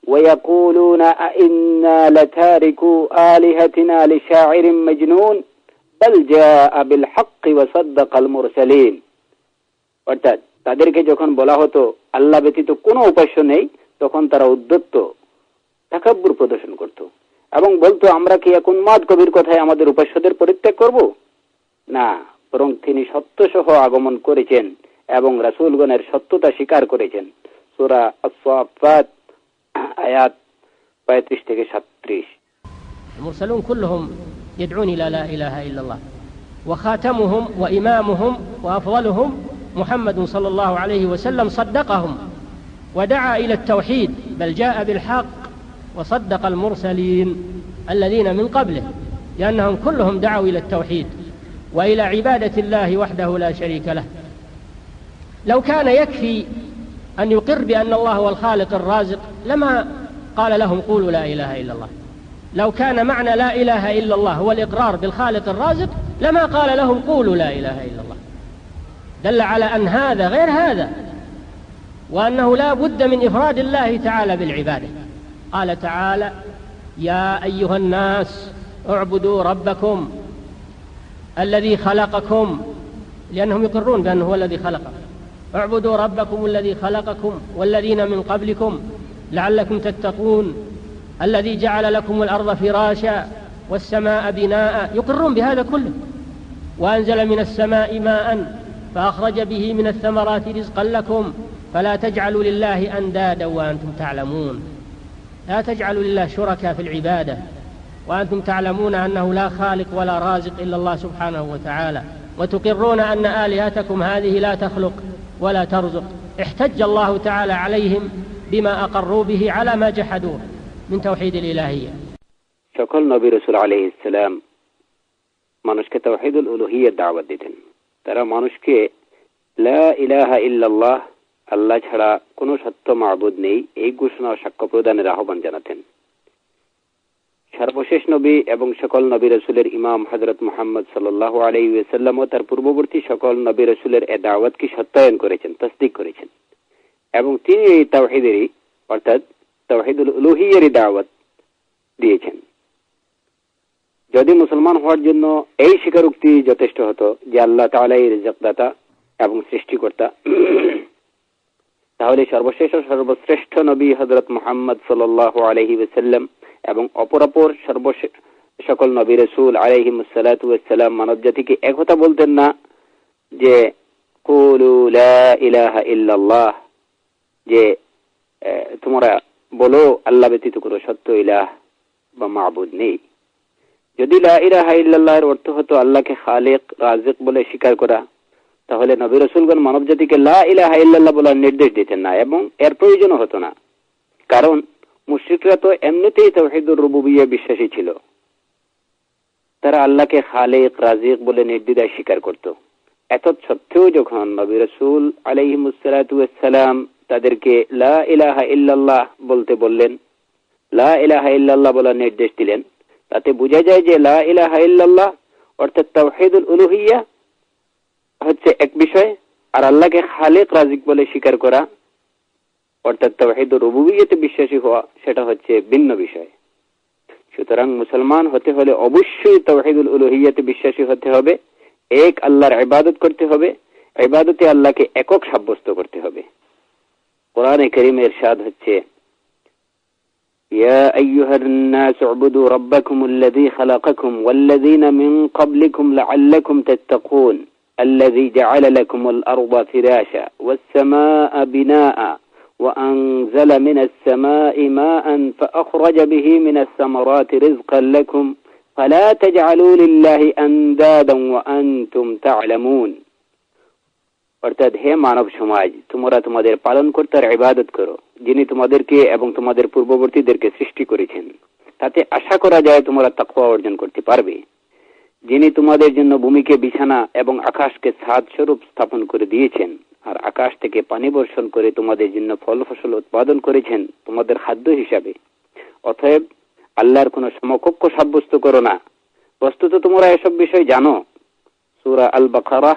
ওয়া ইয়াকুলুনা আইন্না লাতারিকু আলিহাতিনা লিশা'iরিন মাজনুন বাল জাআ বিল হাক্কি ওয়া সাদ্দাকাল মুরসালিন। অর্থাৎ তাদেরকে যখন বলা হতো আল্লাহ ব্যতীত কোনো উপাস্য নেই, তখন তারা উদ্ধত্ত তাকাব্বুর প্রদর্শন করত এবং বলতো, আমরা কি এক উন্মাদ কবির কথায় আমাদের উপাস্যদের পরিত্যাগ করব? না, বরং তিনি সত্যসহ আগমন করেছেন এবং রাসূলগণের সত্যতা স্বীকার করেছেন। সূরা আস-সাফফাত আয়াত 35 থেকে 37। المرسلون كلهم يدعون إلى لا إله إلا الله، وخاتمهم وإمامهم وأفضلهم محمد صلى الله عليه وسلم صدقهم ودعا إلى التوحيد، بل جاء بالحق وصدق المرسلين الذين من قبله، لأنهم كلهم دعوا إلى التوحيد وإلى عبادة الله وحده لا شريك له. لو كان يكفي أن يقر بأن الله هو الخالق الرازق لما قال لهم قولوا لا إله إلا الله. لو كان معنى لا إله إلا الله هو الإقرار بالخالق الرازق لما قال لهم قولوا لا إله إلا الله. دل على أن هذا غير هذا، وأنه لا بد من إفراد الله تعالى بالعبادة. قال تعالى يا أيها الناس اعبدوا ربكم الذي خلقكم، لأنهم يقرون بأنه هو الذي خلقكم. اعبدوا ربكم الذي خلقكم والذين من قبلكم لعلكم تتقون الذي جعل لكم الأرض فراشا والسماء بناء. يقرون بهذا كله. وأنزل من السماء ماء فأخرج به من الثمرات رزقا لكم فلا تجعلوا لله أندادا وأنتم تعلمون. لا تجعلوا لله شركاء في العبادة وأنتم تعلمون أنه لا خالق ولا رازق إلا الله سبحانه وتعالى، وتقرون أن آلهتكم هذه لا تخلق ولا ترزق. احتج الله تعالى عليهم بما أقروا به على ما جحدوه من توحيد الإلهية. সকল নবী রাসূল আলাইহিস সালাম মানুষকে তাওহীদুল উলুহিয়্যার দাওয়াত দিতেন। তারা মানুষকে লা ইলাহা ইল্লাল্লাহ, আল্লাহ ছাড়া কোনো সত্য মাবুদ নেই, এই ঘোষণা ও সাক্ষ্য প্রদানের আহ্বান জানাতেন। সর্বশেষ নবী এবং সকল নবী রাসূলের ইমাম হযরত মুহাম্মদ সাল্লাল্লাহু আলাইহি ওয়াসাল্লাম ও তার পূর্ববর্তী সকল নবী রাসূলের এই দাওয়াতকে সত্যায়ন করেছেন, তাসদীক করেছেন এবং তিনি এই তাওহীদেরই অর্থাৎ তাওহীদুল উলুহিয়্যারই দাওয়াত দিয়েছেন। যদি মুসলমান হওয়ার জন্য এই স্বীকারোক্তি যথেষ্ট হতো যে আল্লাহ তাআলাই রিজকদাতা এবং সৃষ্টিকর্তা, তাহলে সর্বশেষ ও সর্বশ্রেষ্ঠ নবী হযরত মুহাম্মদ সাল্লাল্লাহু আলাইহি ওয়াসাল্লাম এবং অপরাপর সকল নবী রাসূল আলাইহিমুস সালাতু ওয়াস সালাম মানব জাতিকে একথা বলতেন না যে কুলু লা ইলাহা ইল্লাল্লাহ, যে তোমরা বলো আল্লাহ ব্যতীত কোনো সত্য ইলাহ বা মাবুদ নেই। যদি লা ইলাহা ইল্লাল্লাহর অর্থ হতো আল্লাহকে খালিক রাজিক বলে স্বীকার করা, তাহলে নবী রাসূলগণ মানব জাতিকে লা ইলাহা ইল্লাল্লাহ বলার নির্দেশ দিতেন না এবং এর প্রয়োজনও হতো না। কারণ মুশরিকরা তো এমনিতেই তাওহীদুর রুবুবিয়্যাহ বিশ্বাসী ছিল। তারা আল্লাহকে খালিক রাজিক বলে নির্দ্বিধায় স্বীকার করত। এত সত্ত্বেও যখন নবী রাসূল আলাইহিমুস সালাতু ওয়াস সালাম তাদেরকে লা ইলাহা ইল্লাল্লাহ বলতে বললেন, লা ইলাহা ইল্লাল্লাহ বলার নির্দেশ দিলেন, তাতে বোঝা যায় যে লা ইলাহা ইল্লাল্লাহ অর্থাৎ তাওহীদুল উলুহিয়্যাহ হচ্ছে এক বিষয়, আর আল্লাহকে খালিক রাজিক বলে স্বীকার করা অর্থাৎ তাওহীদুর রুবুবিয়্যাতে বিশ্বাসী হওয়া সেটা হচ্ছে ভিন্ন বিষয়। সুতরাং মুসলমান হতে হলে অবশ্যই তাওহীদুল উলুহিয়্যাতে বিশ্বাসী হতে হবে, এক আল্লাহর ইবাদত করতে হবে, ইবাদতে আল্লাহকে একক সাব্যস্ত করতে হবে। কোরআনে কারীমে ইরশাদ হচ্ছে ইয়া আইয়ুহান নাস উবুদু রাব্বাকুমুল্লাযী খালাকাকুম ওয়াল্লাযীনা মিন ক্বাবলিকুম লাআল্লাকুম তাত্তাকুন الذي جعل لكم الأرض فراشا والسماء بناء وأنزل من السماء ماء فأخرج به من الثمرات رزقا لكم ফালা তাজআলু লিল্লাহি আনদাদান ওয়া আনতুম তা'লামুন। অর্থাৎ হে মানব সমাজ, তোমরা তোমাদের পালনকর্তার ইবাদত করো, যিনি তোমাদেরকে এবং তোমাদের পূর্ববর্তীদেরকে সৃষ্টি করেছেন। তাতে আশা করা যায় তোমরা তাকওয়া অর্জন করতে পারবে। যিনি তোমাদের জন্য ভূমিকে বিছানা এবং আকাশকে ছাদ স্বরূপ স্থাপন করে দিয়েছেন, আর আকাশ থেকে পানি বর্ষণ করে তোমাদের জন্য ফল ফসল উৎপাদন করেছেন তোমাদের খাদ্য হিসাবে। অতএব আল্লাহর কোনো সমকক্ষ সাব্যস্ত করো না। বস্তুত তোমরা এসব বিষয় জানো। সূরা আল বাকারা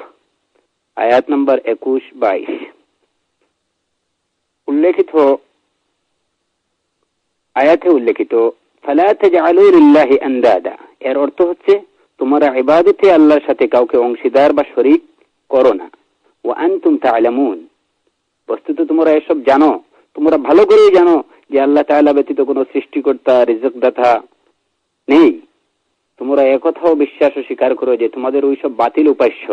আয়াত নম্বর 21-22 আয়াতে উল্লেখিত ফালা তাজআলু লিল্লাহি আনদাদা, এর অর্থ হচ্ছে তোমরা ইবাদতে আল্লাহর সাথে কাউকে অংশীদার বা শরীক করো না। ওয়া আনতুম তা'লামুন, বস্তুত তোমরা এসব জানো, তোমরা ভালো করেই জানো যে আল্লাহ তাআলা ব্যতীত কোনো সৃষ্টিকর্তা, রিজকদাতা নেই। তোমরা একথাও বিশ্বাস ও স্বীকার করো যে তোমাদের ওইসব বাতিল উপাস্য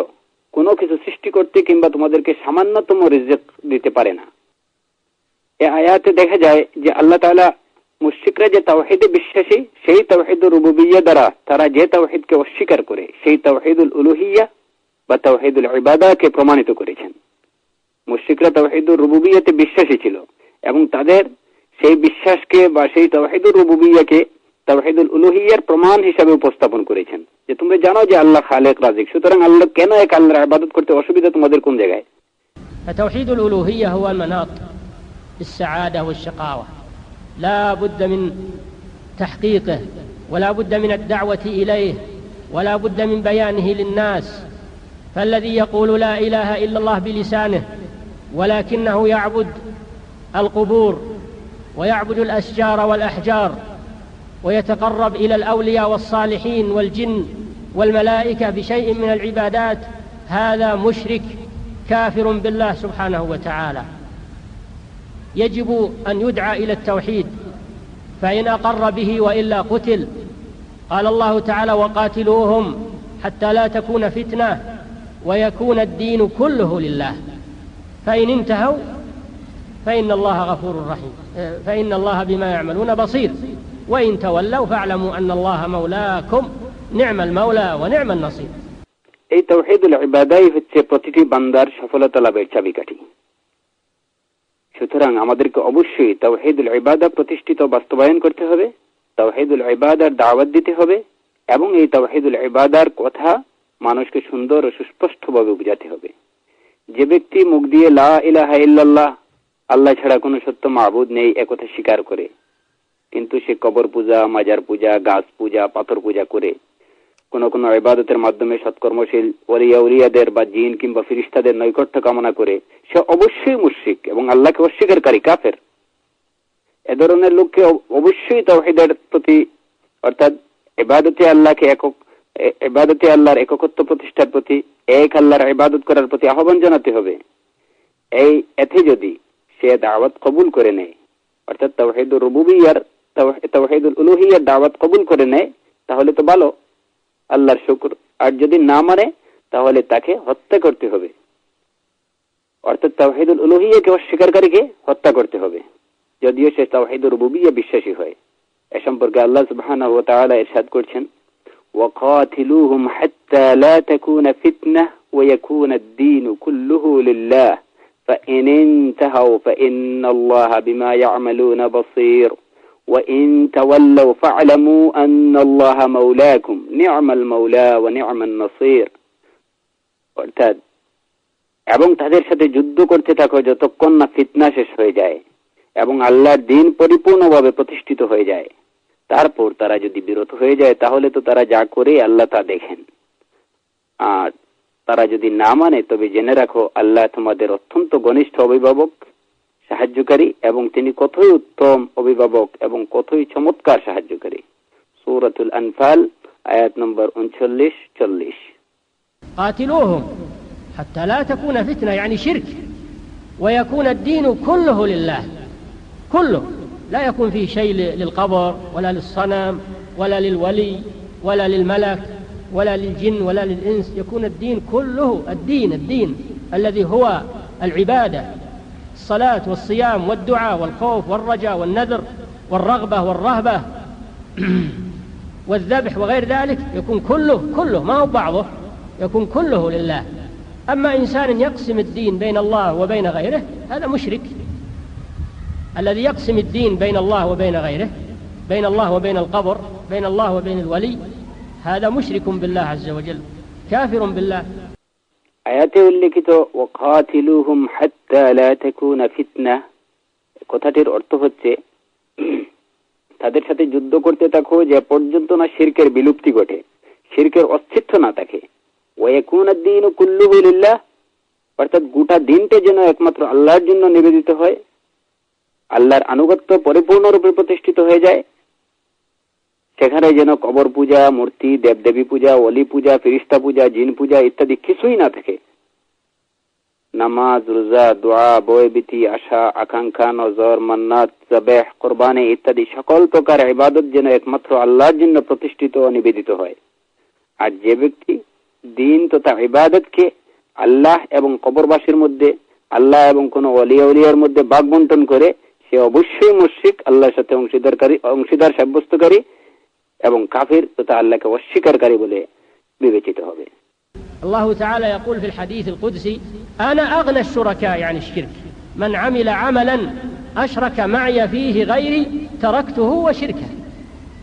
কোনো কিছু সৃষ্টি করতে কিংবা তোমাদেরকে সামান্যতম রিজক দিতে পারে না। এই আয়াতে দেখা যায় যে আল্লাহ তাআলা মুশরিকরা যে তাওহীদে বিশ্বাসী, সেই তাওহীদুর রুবুবিয়্যাহ দ্বারা তারা যে তাওহীদকে অস্বীকার করে, সেই তাওহীদুল উলুহিয়্যাহ বা তাওহীদুল ইবাদাহকে প্রমাণিত করেছেন। মুশরিকরা তাওহীদুর রুবুবিয়্যাহতে বিশ্বাসী ছিল এবং তাদের সেই বিশ্বাসকে বা সেই তাওহীদুর রুবুবিয়্যাহকে তাওহীদুল উলুহিয়্যাহর প্রমাণ হিসেবে উপস্থাপন করেছেন যে তোমরা জানো যে আল্লাহ খালেক রাজিক, সুতরাং আল্লাহ কেন এক আল্লাহর ইবাদত করতে অসুবিধা তোমাদের কোন জায়গায়? توحيد الألوهية هو المناط للسعادة والشقاوة، لا بد من تحقيقه ولا بد من الدعوة إليه ولا بد من بيانه للناس. فالذي يقول لا إله إلا الله بلسانه ولكنه يعبد القبور ويعبد الأشجار والأحجار ويتقرب إلى الأولياء والصالحين والجن والملائكة بشيء من العبادات، هذا مشرك كافر بالله سبحانه وتعالى. يجب أن يدعى إلى التوحيد، فإن أقر به وإلا قتل. قال الله تعالى وقاتلوهم حتى لا تكون فتنة ويكون الدين كله لله، فإن انتهوا فإن الله غفور رحيم، فإن الله بما يعملون بصير، وإن تولوا فاعلموا أن الله مولاكم نعم المولى ونعم النصير. এই তাওহীদুল ইবাদাই হচ্ছে প্রতিটি বান্দার সফলতা লাভের চাবিকাঠি। সুতরাং আমাদেরকে অবশ্যই তাওহীদুল ইবাদা প্রতিষ্ঠিত বাস্তবায়ন করতে হবে, তাওহীদুল ইবাদার দাওয়াত দিতে হবে এবং এই তাওহীদুল ইবাদার কথা মানুষকে সুন্দর ও সুস্পষ্টভাবে বোঝাতে হবে। যে ব্যক্তি মুখ দিয়ে লা ইলাহা ইল্লাল্লাহ, আল্লাহ ছাড়া কোনো সত্য মাবুদ নেই, একথা স্বীকার করে, কিন্তু সে কবর পূজা, মাজার পূজা, গাছ পূজা, পাথর পূজা করে কোন কোন ইবাদতের মাধ্যমে সৎকর্মশীল ওলিয়াদের বা জিন কিংবা ফেরেশতাদের নৈকট্য কামনা করে, সে অবশ্যই মুশরিক এবং আল্লাহকে অস্বীকারী কাফের। এ ধরনের লোককে অবশ্যই তাওহীদের প্রতি অর্থাৎ ইবাদতে আল্লাহর একত্ব প্রতিষ্ঠার প্রতি, এক আল্লাহর ইবাদত করার প্রতি আহ্বান জানাতে হবে। এতে যদি সে দাওয়াত কবুল করে নেয়, অর্থাৎ তাওহীদুর রুবুবিয়্যাহর তাওহীদুল উলুহিয়্যাহর দাওয়াত কবুল করে নেয়, তাহলে তো ভালো, আল্লাহর শুকর। আর যদি না মানে তাহলে তাকে হত্যা করতে হবে, অর্থাৎ তাওহীদুল উলুহিয়্যাহকে অস্বীকারীকে হত্যা করতে হবে, যদিও সে তাওহীদুর রুবুবিয়্যাহ বিশ্বাসী হয়। এ সম্পর্কে আল্লাহ সুবহানাহু ওয়া তাআলা ইরশাদ করছেন ওয়াকাতিলুহুম হাত্তা লা তাকুনা ফিতনাহ ওয়া ইয়াকুনা আদ-দীনু কুল্লুহু লিল্লাহ فإن انتهوا فإن الله بما يعملون بصير وإن تولوا فاعلموا أن الله مولاكم نعم المولى ونعم النصير। অর্থাৎ এবং তাদের সাথে যুদ্ধ করতে থাকো যতক্ষণ না ফিতনা শেষ হয়ে যায় এবং আল্লাহর দ্বীন পরিপূর্ণভাবে প্রতিষ্ঠিত হয়ে যায়। তারপর তারা যদি বিরত হয়ে যায় তাহলে তো তারা যা করে আল্লাহ তা দেখেন। আর তারা যদি না মানে তবে জেনে রাখো আল্লাহ তোমাদের অত্যন্ত ঘনিষ্ঠ অভিভাবক, সাহায্যকারী এবং তিনি কতই উত্তম অভিভাবক এবং কতই চমৎকার সাহায্যকারী। সূরাতুল আনফাল আয়াত নম্বর 39-40। قاتلوهم حتى لا تكون فتنة يعني شرك ويكون الدين كله لله، كله، لا يكون فيه شيء للقبر ولا للصنم ولا للولي ولا للملك ولا للجن ولا للإنس، يكون الدين كله الدين الذي هو العبادة، الصلاة والصيام والدعاء والخوف والرجاء والنذر والرغبة والرهبة والذبح وغير ذلك يكون كله ما هو بعضه، يكون كله لله. أما إنسان يقسم الدين بين الله وبين غيره هذا مشرك. الذي يقسم الدين بين الله وبين غيره، بين الله وبين القبر، بين الله وبين الولي، هذا مشرك بالله عز وجل، كافر بالله. আয়াতে উল্লেখিত ওয়াকাতিলুহুম হাত্তা লা তাকুনা ফিতনা কথাটির অর্থ হচ্ছে তাদের সাথে যুদ্ধ করতে থাকো যে পর্যন্ত না শিরকের বিলুপ্তি ঘটে, শিরকের অস্তিত্ব না থাকে। ওয়া ইয়াকুনা আদ-দীনু কুল্লুহু লিল্লাহ, অর্থাৎ গোটা দিনটা যেন একমাত্র আল্লাহর জন্য নিবেদিত হয়, আল্লাহর আনুগত্য পরিপূর্ণরূপে প্রতিষ্ঠিত হয়ে যায়। সেখানে যেন কবর পূজা, মূর্তি, দেবদেবী পূজা, ওলি পূজা, ফেরেশতা পূজা, জিন পূজা ইত্যাদি কিছুই না থাকে। নামাজ, রোজা, দোয়া, বয়বীতি, আশা, আকাঙ্ক্ষা, নজর, মান্নাত, যাবেহ, কুরবানি ইত্যাদি সকল প্রকার ইবাদত যেন একমাত্র আল্লাহর জন্য প্রতিষ্ঠিত ও নিবেদিত হয়। আর যে ব্যক্তি দিন তথা ইবাদতকে আল্লাহ এবং কবরবাসীর মধ্যে, আল্লাহ এবং কোন ওলিয়া উলিয়ার মধ্যে ভাগ বণ্টন করে, সে অবশ্যই মুশরিক, আল্লাহর সাথে অংশীদার সাব্যস্তকারী এবং কাফির তথা আল্লাহকে অস্বীকারী বলে বিবেচিত হবে। الله تعالى يقول في الحديث القدسي: أنا أغنى الشركاء عن الشرك، من عمل عملا أشرك معي فيه غيري تركته وشركه.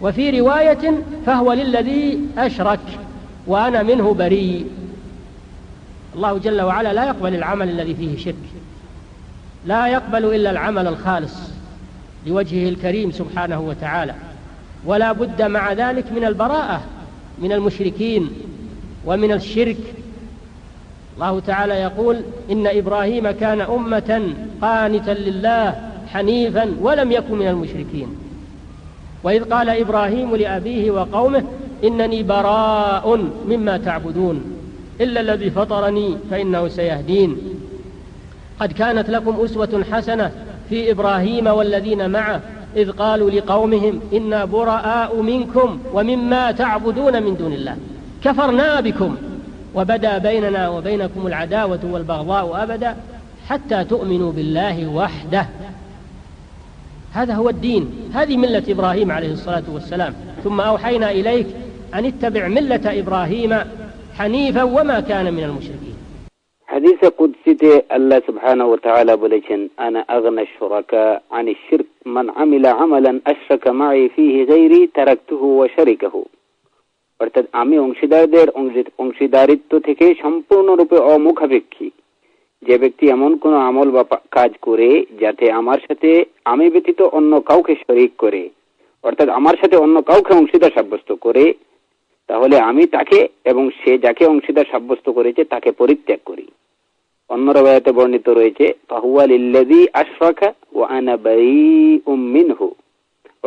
وفي رواية: فهو للذي أشرك وأنا منه بريء. الله جل وعلا لا يقبل العمل الذي فيه شرك، لا يقبل إلا العمل الخالص لوجهه الكريم سبحانه وتعالى، ولا بد مع ذلك من البراءة من المشركين ومن الشرك. الله تعالى يقول: إن إبراهيم كان أمة قانتا لله حنيفا ولم يكن من المشركين. وإذ قال إبراهيم لأبيه وقومه: إنني براء مما تعبدون إلا الذي فطرني فإنه سيهدين. قد كانت لكم أسوة حسنة في إبراهيم والذين معه إذ قالوا لقومهم: إنا براء منكم ومما تعبدون من دون الله كفرنا بكم وبدا بيننا وبينكم العداوة والبغضاء أبدا حتى تؤمنوا بالله وحده. هذا هو الدين، هذه ملة إبراهيم عليه الصلاة والسلام. ثم أوحينا إليك أن اتبع ملة إبراهيم حنيفا وما كان من المشركين. حديث قدسي الله سبحانه وتعالى বলেছেন: أنا أغنى الشركاء عن الشرك من عمل عملا أشرك معي فيه غيري تركته وشركه। অর্থাৎ আমি অংশীদারদের অংশীদারিত্ব থেকে সম্পূর্ণরূপে অমুখাপেক্ষী। যে ব্যক্তি এমন কোন আমল বা কাজ করে যাতে আমার সাথে আমি ব্যতীত অন্য কাউকে শরীক করে, অর্থাৎ আমার সাথে অন্য কাউকে অংশীদার সাব্যস্ত করে, তাহলে আমি তাকে এবং সে যাকে অংশীদার সাব্যস্ত করেছে তাকে পরিত্যাগ করি। অন্য রওয়ায়াতে বর্ণিত রয়েছে: ফাহুয়া লিল্লাযী আশরাকা ওয়া আনা বারীউম মিনহু,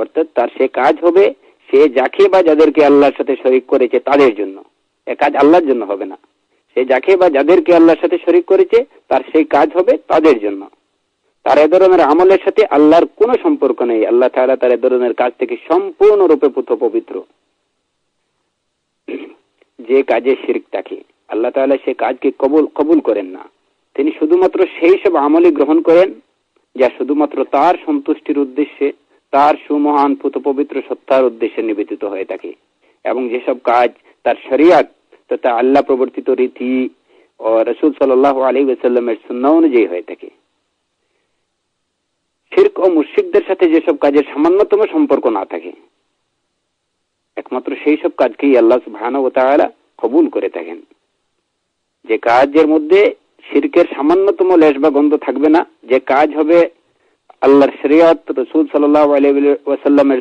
অর্থাৎ তার সে কাজ হবে সে যাকে বা যাদেরকে আল্লাহর সাথে শরীক করেছে তাদের জন্য। এ কাজ আল্লাহর জন্য হবে না। সে যাকে বা যাদেরকে আল্লাহর সাথে শরীক করেছে তার সেই কাজ হবে তাদের জন্য। তার এ ধরনের আমলের সাথে আল্লাহর কোনো সম্পর্ক নেই। আল্লাহ তাআলা তার এ ধরনের কাজ থেকে সম্পূর্ণরূপে পবিত্র। যে কাজে শিরক থাকে আল্লাহ তাআলা সে কাজকে কবুল করেন না। তিনি শুধুমাত্র সেই সব আমলই গ্রহণ করেন যা শুধুমাত্র তার সন্তুষ্টির উদ্দেশ্যে, তার সুমহান পবিত্র সত্তার উদ্দেশ্যে নিবেদিত হয়ে থাকে, এবং যেসব কাজ তার শরিয়ত তথা আল্লাহ প্রবর্তিত রীতি ও রাসূল সাল্লাল্লাহু আলাইহি ওয়াসাল্লামের সুন্নাহ অনুযায়ী হয়ে থাকে। শিরক ও মুশরিকদের সাথে যেসব কাজের সামান্যতম সম্পর্ক না থাকে, একমাত্র সেই সব কাজকেই আল্লাহ সুবহানাহু ওয়া তাআলা কবুল করে থাকেন। যে কাজের মধ্যে শিরকের সামান্যতম লেশ বা গন্ধ থাকবে না, যে কাজ হবে আল্লাহর শরীয়ত, রাসূল সাল্লাল্লাহু আলাইহি ওয়াসাল্লামের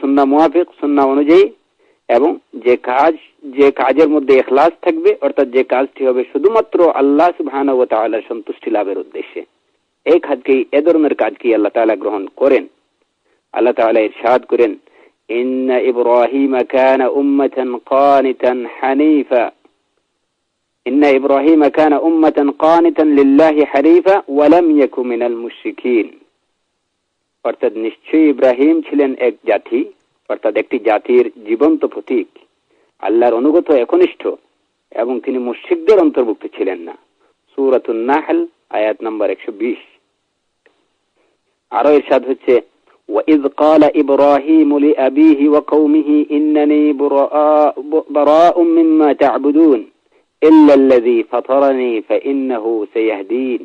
সুন্নাহ মুওয়াফিক, সুন্নাহ অনুযায়ী, এবং যে কাজের মধ্যে ইখলাস থাকবে, অর্থাৎ যে কাজটি হবে শুধুমাত্র আল্লাহ সুবহানাহু ওয়া তাআলার সন্তুষ্টি লাভের উদ্দেশ্যে, এই ধরনের কাজকেই আল্লাহ তাআলা গ্রহণ করেন। আল্লাহ তাআলা ইরশাদ করেন: ইন্না ইব্রাহিমা কানা উম্মাতান কানিতান হানিফা, ইন্না ইব্রাহিমা কানা উম্মাতান কানিতান লিল্লাহি হানিফা ওয়া লাম ইয়াকু মিনাল মুশরিকিন। অর্থাৎ নিশ্চয়ই ইব্রাহিম ছিলেন এক জাতি, অর্থাৎ একটি জাতির জীবন্ত প্রতীক, আল্লাহর অনুগত একনিষ্ঠ, এবং তিনি মুশরিকদের অন্তর্ভুক্ত ছিলেন না। সূরাতুন নাহল আয়াত নম্বর 120। আরো ইরশাদ হচ্ছে: وإذ قال إبراهيم لأبيه وقومه إنني براء مما تعبدون إلا الذي فطرني فإنه سيهدين।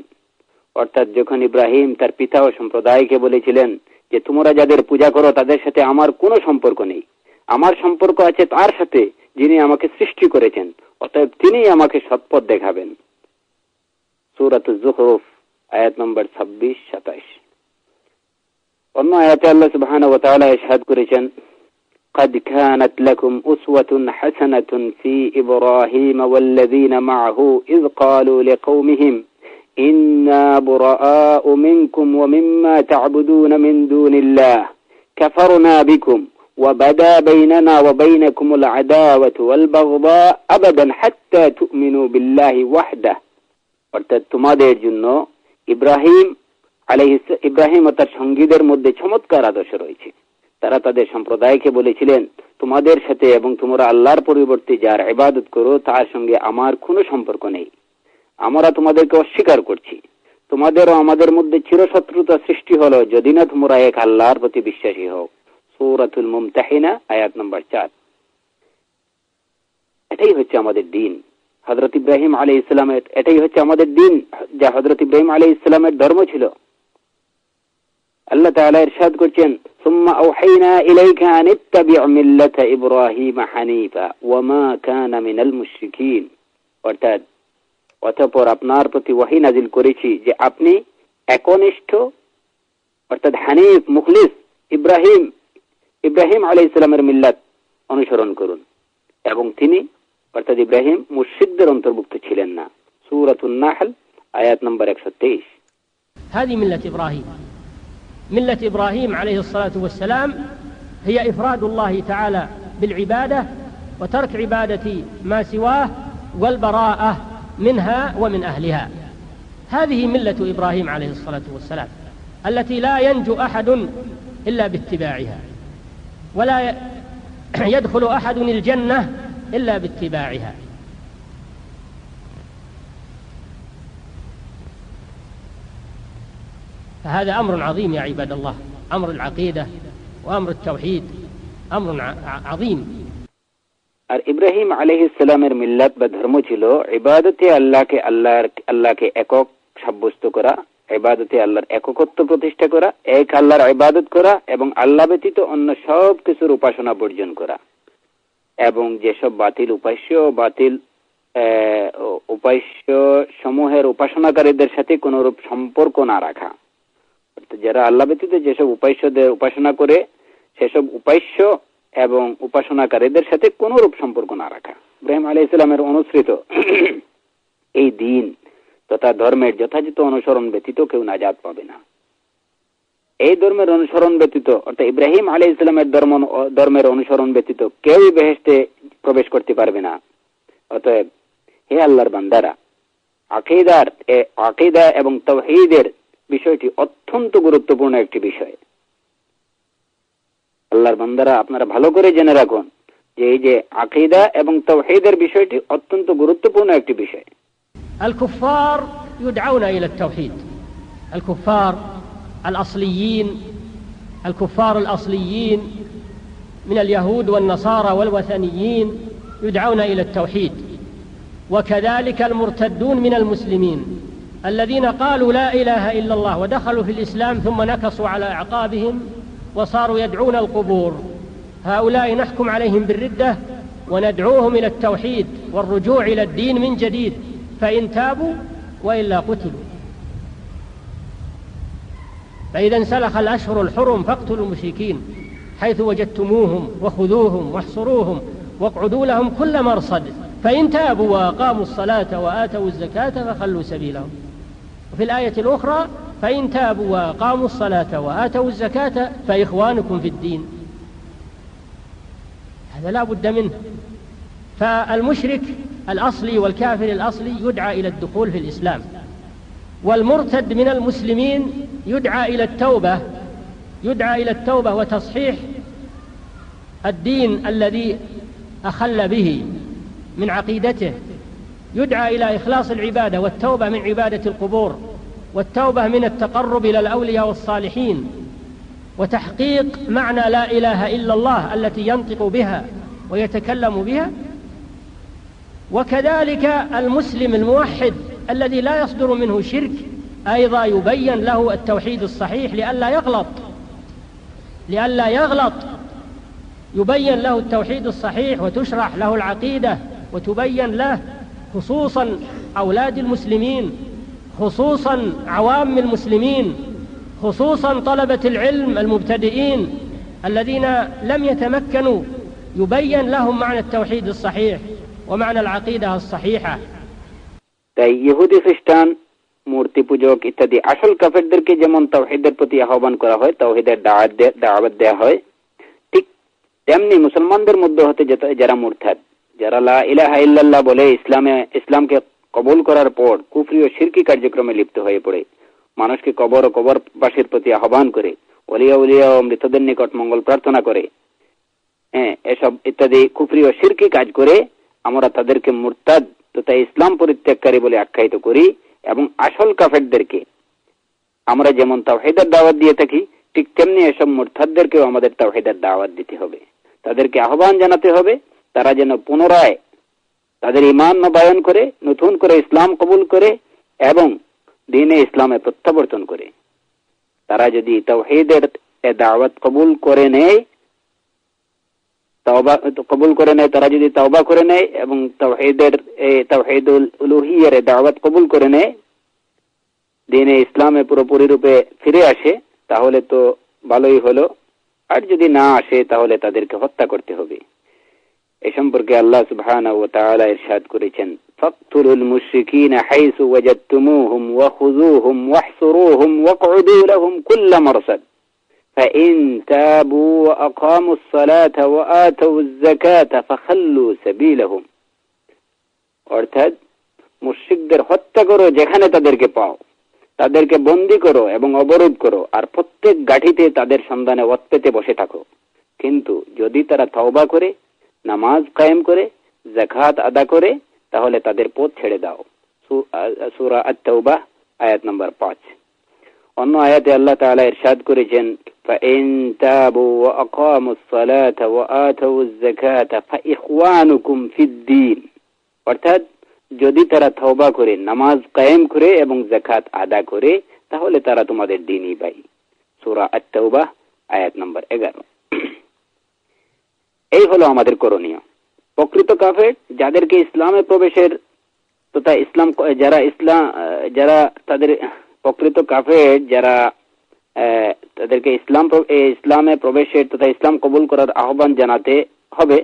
অর্থাৎ যখন ইব্রাহিম তার পিতা ও সম্প্রদায়কে বলেছিলেন যে তোমরা যাদের পূজা করো তাদের সাথে আমার কোনো সম্পর্ক নেই, আমার সম্পর্ক আছে তার সাথে যিনি আমাকে সৃষ্টি করেছেন, অতএব তিনিই আমাকে সৎপথ দেখাবেন। সূরাতুজ যুখরুফ আয়াত নম্বর 26-27। অন্য আয়াতে আল্লাহ সুবহানাহু ওয়া তাআলা ইরশাদ করেছেন, قد كانت لكم أسوة حسنة في إبراهيم والذين معه إذ قالوا لقومهم إنا براء منكم ومما تعبدون من دون الله كفرنا بكم وبدا بيننا وبينكم العداوة والبغضاء أبدا حتى تؤمنوا بالله وحده। অর্থাৎ তোমাদের জন্য ইব্রাহিম ও তার সঙ্গীদের মধ্যে চমৎকার আদর্শ রয়েছে। তারা তাদের সম্প্রদায়কে বলেছিলেন, তোমাদের সাথে এবং তোমরা আল্লাহর পরিবর্তে যার ইবাদত করো তার সঙ্গে আমার কোনো সম্পর্ক নেই, আমরা তোমাদেরকে অস্বীকার করছি। তোমাদের ও আমাদের মধ্যে চিরশত্রুতা সৃষ্টি হলো যদি না তোমরা এক আল্লাহর প্রতি বিশ্বাসী হও। সূরাতুল মুমতাহিনা আয়াত নম্বর 4। এটাই হচ্ছে আমাদের দিন। হযরত ইব্রাহিম আলাইহিস সালামের এটাই হচ্ছে আমাদের দিন, যা হযরত ইব্রাহিম আলাইহিস সালামের ধর্ম ছিল। আল্লাহ তাআলা ইরশাদ করছেন, সুম্মা আওহাইনা ইলাইকা আন ইত্তাবি' মিল্লাতা ইব্রাহিম হানিফা ওয়া মা কানা মিনাল মুশরিকিন। অতঃপর আপনার প্রতি ওহী নাজিল করেছি যে আপনি একনিষ্ঠ অর্থাৎ হানিফ মুখলিস ইব্রাহিম আলাইহিস সালামের মিল্লাত অনুসরণ করুন, এবং তিনি অর্থাৎ ইব্রাহিম মুশরিকদের অন্তর্ভুক্ত ছিলেন না। সূরাতুন নাহল আয়াত নম্বর 123। هذه ملة إبراهيم عليه الصلاة والسلام هي إفراد الله تعالى بالعبادة وترك عبادة ما سواه والبراءة منها ومن أهلها. هذه ملة إبراهيم عليه الصلاة والسلام التي لا ينجو أحد إلا باتباعها، ولا يدخل أحد الجنة إلا باتباعها. فهذا أمر عظيم يا عباد الله، أمر العقيدة وأمر التوحيد أمر عظيم। আর ইব্রাহিম আলাইহিস সালামের মিল্লাত বা ধর্ম ছিল ইবাদতে আল্লাহকে একক সাব্যস্ত করা, ইবাদতে আল্লাহর একত্ব প্রতিষ্ঠা করা, এক আল্লাহর ইবাদত করা এবং আল্লাহ ব্যতীত অন্য সব কিছুর উপাসনা বর্জন করা, এবং যেসব বাতিল উপাস্য সমূহের উপাসনাকারীদের সাথে কোনরূপ সম্পর্ক না রাখা। যারা আল্লাহ ব্যতীত যেসব উপাস্যদের উপাসনা করে সেসব উপাস্য এবং উপাসনাকারীদের সাথে কোনরূপ সম্পর্ক না রাখা। ইব্রাহিম আলাইহিস সালামের অনুসৃত এই দিন তথা ধর্মের যথাযথ অনুসরণ ব্যতীত কেউ নাজাত পাবে না। এই ধর্মের অনুসরণ ব্যতীত অর্থাৎ ইব্রাহিম আলাইহিস সালামের ধর্মের অনুসরণ ব্যতীত কেউই বেহেশতে প্রবেশ করতে পারবে না। অতএব হে আল্লাহর বান্দারা, আকীদা এবং তাওহীদের বিষয়টি অত্যন্ত গুরুত্বপূর্ণ একটি বিষয়। আল্লাহর বান্দারা আপনারা ভালো করে জেনে রাখুন যে এই যে আকীদা এবং তাওহীদের বিষয়টি অত্যন্ত গুরুত্বপূর্ণ একটি বিষয়। الكفار يدعون إلى التوحيد، الكفار الأصليين من اليهود والنصارى والوثنيين يدعون إلى التوحيد، وكذلك المرتدون من المسلمين الذين قالوا لا إله إلا الله ودخلوا في الإسلام ثم نكصوا على أعقابهم وصاروا يدعون القبور، هؤلاء نحكم عليهم بالردة وندعوهم إلى التوحيد والرجوع إلى الدين من جديد، فإن تابوا وإلا قتلوا. فإذا انسلخ الأشهر الحرم فاقتلوا المشركين حيث وجدتموهم وخذوهم واحصروهم واقعدوا لهم كل مرصد، فإن تابوا وأقاموا الصلاة وآتوا الزكاة فخلوا سبيلهم. وفي الآية الأخرى فإن تابوا وأقاموا الصلاة وآتوا الزكاة فإخوانكم في الدين. هذا لا بد منه. فالمشرك الأصلي والكافر الأصلي يدعى إلى الدخول في الإسلام، والمرتد من المسلمين يدعى إلى التوبة وتصحيح الدين الذي أخل به من عقيدته، يدعى إلى إخلاص العبادة والتوبة من عبادة القبور والتوبة من التقرب إلى الأولياء والصالحين وتحقيق معنى لا إله إلا الله التي ينطق بها ويتكلم بها. وكذلك المسلم الموحد الذي لا يصدر منه شرك أيضا يبين له التوحيد الصحيح لئلا يغلط يبين له التوحيد الصحيح وتشرح له العقيدة وتبين له، خصوصا أولاد المسلمين، خصوصا عوام المسلمين، خصوصا طلبة العلم المبتدئين الذين لم يتمكنوا، يبين لهم معنى التوحيد الصحيح ومعنى العقيدة الصحيحة. তাই ইহুদি খ্রিস্টান মূর্তি পূজক ইত্যাদি আসল কাফেরদেরকে যেমন তাওহীদের প্রতি আহ্বান করা হয়, তাওহীদের দাওয়াত দেওয়া হয়, ঠিক তেমনি মুসলমানদের মধ্যে হতে যারা মুরতাদ, যারা লা ইলাহা ইল্লাল্লাহ বলে ইসলামকে কবুল করার পর কুফরি ও শিরকি কার্যক্রমে লিপ্ত হয়ে পড়ে, মানুষকে কবর ও কবরবাসীর প্রতি আহ্বান করে, ওলিয়া ও মৃতদের নিকট মঙ্গল প্রার্থনা করে, এসব ইত্যাদি কুফরি ও শিরকি কাজ করে আমরা তাদেরকে মুরতাদ তথা ইসলাম পরিত্যাগকারী বলে আখ্যায়িত করি। এবং আসল কাফেরদেরকে আমরা যেমন তাওহীদের দাওয়াত দিয়ে থাকি, ঠিক তেমনি এসব মুরতাদদেরকেও আমাদের তাওহীদের দাওয়াত দিতে হবে, তাদেরকে আহ্বান জানাতে হবে তারা যেন পুনরায় তাদের ঈমান নবায়ন করে, নতুন করে ইসলাম কবুল করে এবং দ্বীনে ইসলামে প্রত্যাবর্তন করে। তারা যদি তাওহীদের দাওয়াত কবুল করে নেয়, তারা যদি তওবা করে নেয় এবং তাওহীদুল উলুহিয়ার দাওয়াত কবুল করে নেয়, দ্বীনে ইসলামে পুরোপুরি রূপে ফিরে আসে, তাহলে তো ভালোই হলো। আর যদি না আসে তাহলে তাদেরকে হত্যা করতে হবে। এ সম্পর্কে আল্লাহ সুবহানাহু ওয়া তাআলা ইরশাদ করেছেন, ফাকতুলুল মুশরিকিনা হাইসু ওয়াজাদতুমুহুম ওয়াখুযুহুম ওয়াহসুরুহুম ওয়াকউদু লাহুম কুল্লা মারসাদ فإن تابوا وأقاموا الصلاة وآتوا الزكاة فخلوا سبيلهم। অর্থাৎ মুশরিকদের হত্যা করো যেখানে তাদেরকে পাও, তাদেরকে বন্দী করো এবং অবরোধ করো, আর প্রত্যেক গাঠিতে তাদের সন্ধানে ওয়াত পেতে বসে থাকো। কিন্তু যদি তারা তওবা করে, নামাজ কায়েম করে, যাকাত আদা করে, তাহলে তাদের পথ ছেড়ে দাও। সূরা আত-তাওবা আয়াত নম্বর 5। অন্য আয়াতে আল্লাহ তাআলা ইরশাদ করেছেন, فإن تابوا وأقاموا الصلاة وآتوا الزكاة فإخوانكم في الدين। অর্থাৎ যদি তারা তওবা করে, নামাজ কায়েম করে এবং যাকাত আদা করে, তাহলে তারা তোমাদের দ্বীনী ভাই। সূরা আত-তাওবা আয়াত নম্বর 11। এই হলো আমাদের করণীয়। প্রকৃত কাফের যাদেরকে ইসলামে প্রবেশের তথা প্রকৃত কাফের যারা তাদেরকে ইসলামে প্রবেশের তথা ইসলাম কবুল করার আহ্বান জানাতে হবে।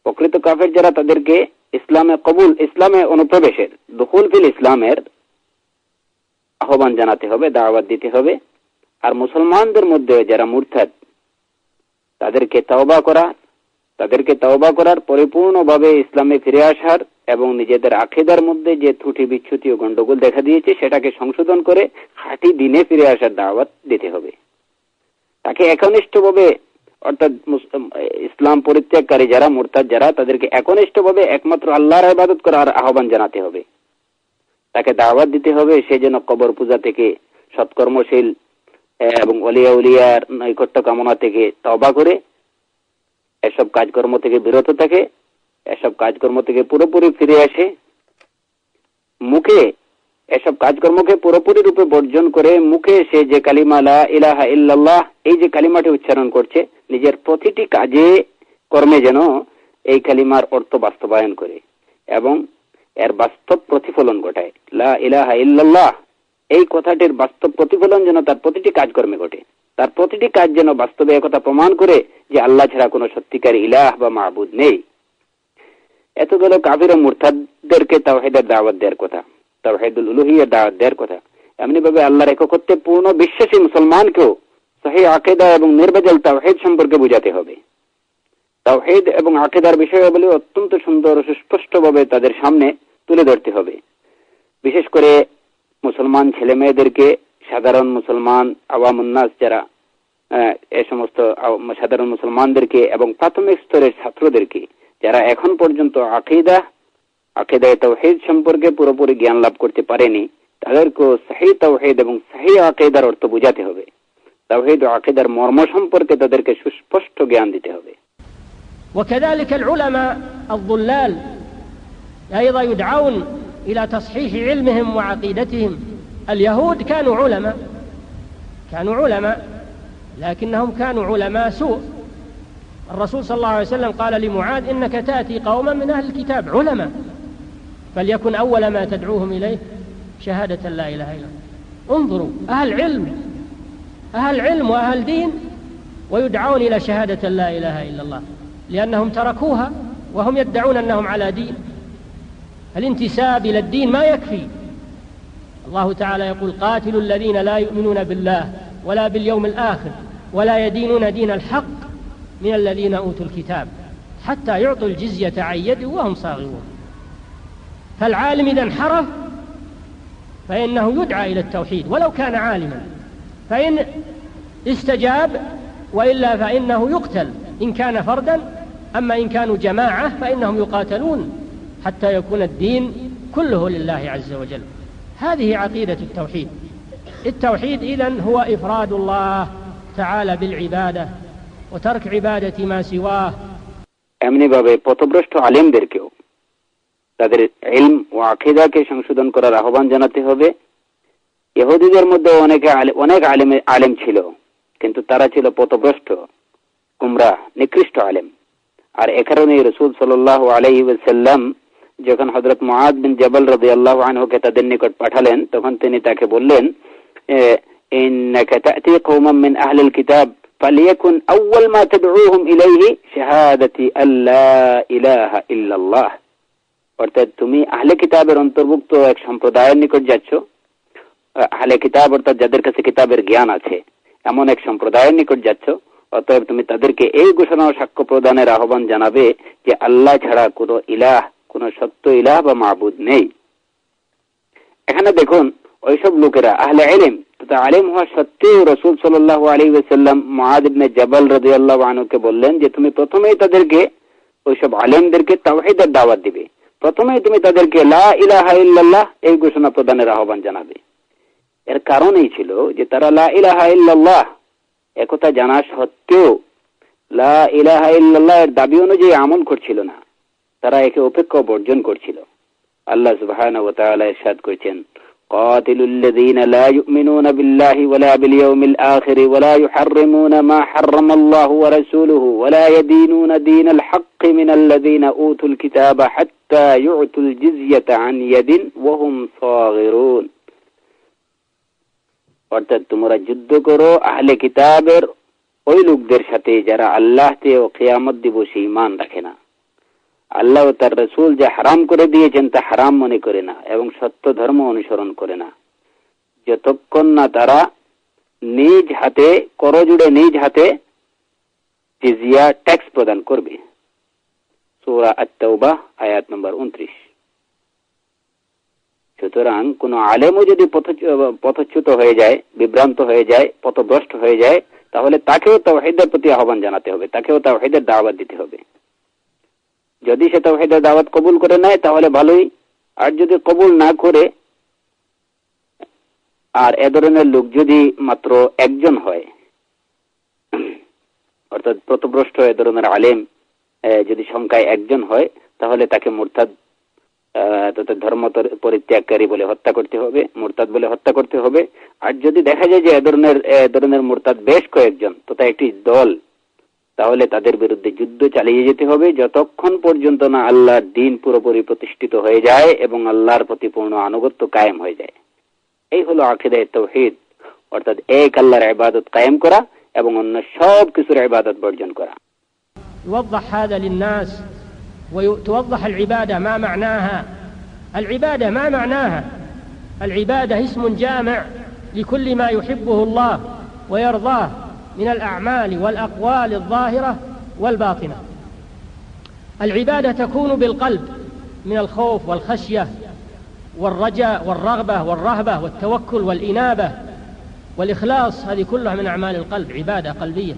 প্রকৃত কাফের যারা তাদেরকে ইসলামে অনুপ্রবেশের দুখুল ফিল ইসলামের আহ্বান জানাতে হবে, দাওয়াত দিতে হবে। আর মুসলমানদের মধ্যে যারা মুরতাদ তাদেরকে তওবা করার পরিপূর্ণভাবে ইসলামে ফিরে আসার এবং নিজেদের আকীদার মধ্যে যে ত্রুটি বিচ্যুতি ও গন্ডগোল দেখা দিয়েছে সেটাকে সংশোধন করে খাঁটি দ্বীনে ফিরে আসার দাওয়াত দিতে হবে। তাকে একনিষ্ঠভাবে, অর্থাৎ ইসলাম পরিত্যাগকারী যারা মুরতাদ যারা, তাদেরকে একনিষ্ঠভাবে একমাত্র আল্লাহর ইবাদত করার আহ্বান জানাতে হবে। তাকে দাওয়াত দিতে হবে সে যেন কবর পূজা থেকে, সৎকর্মশীল এবং ওলিয়ার নৈকট্য কামনা থেকে তওবা করে এসব কাজকর্ম থেকে বিরত থাকে, এসব কাজকর্ম থেকে পুরোপুরি ফিরে আসে, মুখে এসব কাজকর্মকে পুরোপুরি রূপে বর্জন করে মুখে সে যে কালিমা লা ইলাহা ইল্লাল্লাহ এই যে কালিমাটি উচ্চারণ করছে, নিজের প্রতিটি কাজে কর্মে যেন এই কালিমার অর্থ বাস্তবায়ন করে এবং এর বাস্তব প্রতিফলন ঘটায়। লা ইলাহা ইল্লাল্লাহ এই কথাটির বাস্তব প্রতিফলন যেন তার প্রতিটি কাজকর্মে ঘটে, তার প্রতিটি কাজ যেন বাস্তবে একথা প্রমাণ করে যে আল্লাহ ছাড়া কোনো সত্যিকার ইলাহ বা মাবুদ নেই। এত গেল কাফির ও মুরতাদদেরকে তাওহীদের দাওয়াত দেওয়ার কথা, তাওহীদুল উলুহিয়ার দাওয়াত দেওয়ার কথা। এমনি ভাবে আল্লাহর একত্বে পূর্ণ বিশ্বাসী মুসলমানকেও সহিহ আকীদা এবং নির্ভেজাল তাওহীদ সম্পর্কে বুঝাতে হবে। তাওহীদ এবং আকীদার বিষয়াবলী অত্যন্ত সুন্দর ও সুস্পষ্টভাবে তাদের সামনে তুলে ধরতে হবে। বিশেষ করে মুসলমান ছেলে মেয়েদেরকে, সাধারণ মুসলমান আওয়ামুন নাস যারা, এ সমস্ত সাধারণ মুসলমানদেরকে এবং প্রাথমিক স্তরের ছাত্রদেরকে যারা এখন পর্যন্ত আকীদায়ে তাওহীদ সম্পর্কে পুরোপুরি জ্ঞান লাভ করতে পারেনি, তাদেরকে সহিহ তাওহীদ এবং সহিহ আকীদার অর্থ বুঝাতে হবে। তাওহীদ ও আকীদার মর্ম সম্পর্কে তাদেরকে সুস্পষ্ট জ্ঞান দিতে হবে। وكذلك العلماء الضلال أيضا يدعون إلى تصحيح علمهم وعقيدتهم. اليهود كانوا علماء لكنهم كانوا علماء سوء. الرسول صلى الله عليه وسلم قال لمعاذ إنك تأتي قوما من أهل الكتاب علماء فليكن أول ما تدعوهم إليه شهادة لا إله إلا الله. انظروا أهل علم وأهل دين ويدعون إلى شهادة لا إله إلا الله لأنهم تركوها وهم يدعون أنهم على دين. الانتساب إلى الدين ما يكفي. الله تعالى يقول قاتلوا الذين لا يؤمنون بالله ولا باليوم الآخر ولا يدينون دين الحق من الذين أوتوا الكتاب حتى يعطوا الجزية عن يد وهم صاغرون. فالعالم إذا انحرف فإنه يدعى إلى التوحيد ولو كان عالما، فإن استجاب وإلا فإنه يقتل إن كان فردا، أما إن كانوا جماعة فإنهم يقاتلون حتى يكون الدين كله لله عز وجل. هذه عقيدة التوحيد. التوحيد إذن هو إفراد الله تعالى بالعبادة وترك عبادة ما سواه. এমনি ভাবে পথভ্রষ্ট আলেমদেরকেও তাদের ইলম ও আকীদাকে সংশোধন করার আহ্বান জানাতে হবে। ইহুদিদের মধ্যে অনেক আলেম ছিল, কিন্তু তারা ছিল পথভ্রষ্ট, গুমরাহ, নিকৃষ্ট আলেম। আর এ কারণেই রাসূল সাল্লাল্লাহু আলাইহি ওয়াসাল্লাম যখন হযরত মুআদ বিন জাবাল রাদিয়াল্লাহু আনহুকে তাদের নিকট পাঠালেন, তখন তিনি তাকে বললেন, ইন্নাকা তা'তি কওমান মিন আহলিল কিতাব ফালিয়াকুন আউয়াল মা তাদউহুম ইলাইহি শাহাদাতি আল্লা ইলাহা ইল্লাল্লাহ। অর্থাৎ তুমি আহলে কিতাবের অন্তর্ভুক্ত এক সম্প্রদায়ের নিকট যাচ্ছ। আহলে কিতাব অর্থাৎ যাদের কাছে কিতাবের জ্ঞান আছে, এমন এক সম্প্রদায়ের নিকট যাচ্ছ। অতএব তুমি তাদেরকে এই ঘোষণা ও সাক্ষ্য প্রদানের আহ্বান জানাবে যে আল্লাহ ছাড়া কোনো ইলাহ, কোনো সত্য ইলাহ বা মাবুদ নেই। এখানে দেখুন, ওইসব লোকেরা আহলে ইলম তথা আলেম হওয়া সত্ত্বেও রাসূল সাল্লাল্লাহু আলাইহি ওয়াসাল্লাম মুআদ ইবনে জাবাল রাদিয়াল্লাহু আনহুকে বললেন যে তুমি প্রথমেই তাদেরকে, ওইসব আলেমদেরকে তাওহীদের দাওয়াত দিবে। প্রথমেই তুমি তাদেরকে লা ইলাহা ইল্লাল্লাহ এই ঘোষণা প্রদানের আহ্বান জানাবে। এর কারণ এই ছিল যে তারা লা ইলাহা ইল্লাল্লাহ একথা জানা সত্ত্বেও লা ইলাহা ইল্লাল্লাহ এর দাবি অনুযায়ী আমল করছিল না, তারা একে উপেক্ষা বর্জন করছিল। আল্লাহ সুবহানাহু ওয়া তাআলা ইরশাদ করেছেন, قاتلوا لا يؤمنون بالله ولا باليوم الآخر ولا يحرمون ما حرم الله ورسوله ولا يدينون دين الحق من الذين أوتوا الكتاب حتى يعطوا الجزية عن يد وهم صاغرون। অর্থাৎ তোমরা যুদ্ধ করো আহলে কিতাবের ওই লোকদের সাথে যারা আল্লাহতে ও কিয়ামত দিবসে ঈমান রাখে না, আল্লাহ ও তার রাসূল যা হারাম করে দিয়েছেন তা হারাম মনে করে না এবং সত্য ধর্ম অনুসরণ করে না, যতক্ষণ না তারা নিজ হাতে করজোড়ে নিজ হাতে জিজিয়া ট্যাক্স প্রদান করবে। সূরা আত-তাওবাহ আয়াত নম্বর 29। সুতরাং কোন আলেমও যদি পথচ্যুত হয়ে যায়, বিভ্রান্ত হয়ে যায়, পথভ্রষ্ট হয়ে যায়, তাহলে তাকেও তাওহীদের প্রতি আহ্বান জানাতে হবে, তাকেও তাওহীদের দাওয়াত দিতে হবে। যদি সে তাওহীদের দাওয়াত কবুল করে নেয় তাহলে ভালোই, আর যদি কবুল না করে, আর এ ধরনের লোক যদি মাত্র একজন হয়, অর্থাৎ পথভ্রষ্ট এ ধরনের আলেম যদি সংখ্যায় একজন হয়, তাহলে তাকে মুরতাদ তথা ধর্ম পরিত্যাগকারী বলে হত্যা করতে হবে, মুরতাদ বলে হত্যা করতে হবে। আর যদি দেখা যায় যে এ ধরনের মুরতাদ বেশ কয়েকজন তথা একটি দল, তাহলে তাদের বিরুদ্ধে যুদ্ধ চালিয়ে যেতে হবে যতক্ষণ পর্যন্ত না আল্লাহর দ্বীন পুরোপুরি প্রতিষ্ঠিত হয়ে যায় এবং আল্লাহর প্রতি পূর্ণ আনুগত্য কায়েম হয়ে যায়। এই হলো আকীদায়ে তাওহীদ, অর্থাৎ এক আল্লাহর ইবাদত কায়েম করা এবং অন্য সব কিছুর ইবাদত বর্জন করা। يوضح هذا للناس وتوضح العبادة ما معناها. العبادة ما معناها؟ العبادة اسم جامع لكل ما يحبه الله ويرضاه من الأعمال والأقوال الظاهرة والباطنة. العبادة تكون بالقلب من الخوف والخشية والرجاء والرغبة والرهبة والتوكل والإنابة والإخلاص، هذه كلها من أعمال القلب، عبادة قلبية.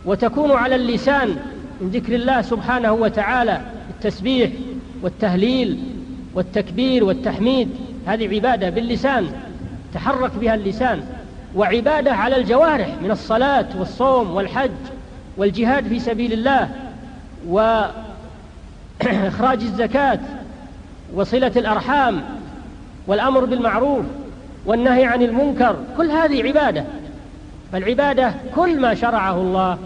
وتكون على اللسان من ذكر الله سبحانه وتعالى، التسبيح والتهليل والتكبير والتحميد، هذه عبادة باللسان تحرك بها اللسان. وعبادة على الجوارح من الصلاة والصوم والحج والجهاد في سبيل الله وإخراج الزكاة وصلة الأرحام والأمر بالمعروف والنهي عن المنكر، كل هذه عبادة. فالعبادة كل ما شرعه الله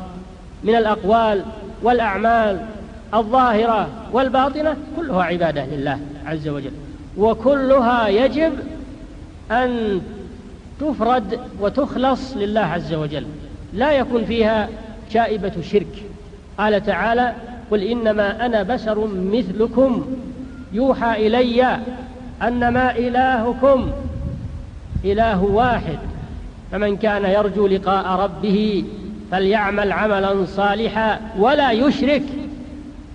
من الأقوال والأعمال الظاهرة والباطنة كلها عبادة لله عز وجل، وكلها يجب أن تفرد وتخلص لله عز وجل، لا يكون فيها شائبة شرك. قال تعالى: قل إنما أنا بشر مثلكم يوحى إلي أنما إلهكم إله واحد فمن كان يرجو لقاء ربه فليعمل عملا صالحا ولا يشرك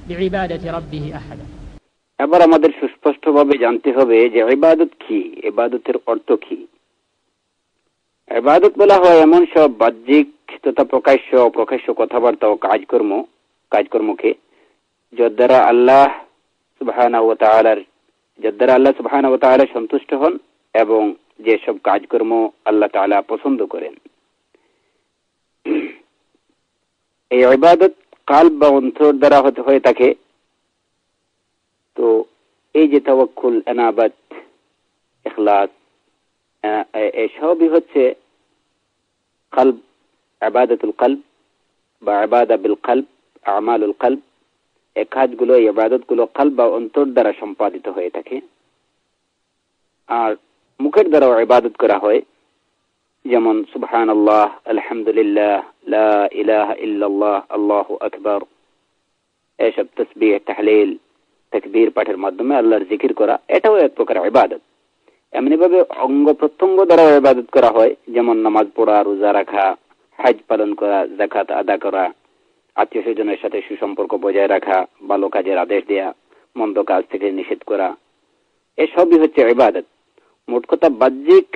بعبادة ربه أحدا। এবার আমাদের সুস্পষ্টভাবে জানতে হবে যে ইবাদত কি, ইবাদতের অর্থ কি। ইবাদত বলা হয় এমন সব বাহ্যিক তথা প্রকাশ্য কথাবার্তা ও কাজকর্মকে যার দ্বারা আল্লাহ সুবহানাহু ওয়া তাআলা সন্তুষ্ট হন এবং যেসব কাজকর্ম আল্লাহ তাআলা পছন্দ করেন। এই ইবাদত কালব বা অন্তর দ্বারা হয়ে থাকে। তো এই যে তাওয়াক্কুল, ইনাবাত, ইখলাস, এসবই হচ্ছে কলব, ইবাদাতুল কলব বা ইবাদা বিল কলব, আমালুল কলব। এই কাজগুলো, এই ইবাদতগুলো কলব বা অন্তর দ্বারা সম্পাদিত হয়ে থাকে। আর মুখের দ্বারাও ইবাদত করা হয়, যেমন সুবহানাল্লাহ, আলহামদুলিল্লাহ, লা ইলাহা ইল্লাল্লাহ, আল্লাহু আকবার, এসব তাসবিহ, তাহলিল, তাকবীর পাঠের মাধ্যমে আল্লাহর জিকির করা, এটাও এক প্রকার ইবাদত। এমনিভাবে অঙ্গ প্রত্যঙ্গ দ্বারা ইবাদত করা হয়, যেমন নামাজ পড়া, রোজা রাখা, হজ পালন করা, যাকাত আদা করা, আত্মীয় স্বজনের সাথে সুসম্পর্ক বজায় রাখা, ভালো কাজের আদেশ দেয়া, মন্দ কাজ থেকে নিষেধ করা, এসবই হচ্ছে ইবাদত। মোট কথা বাহ্যিক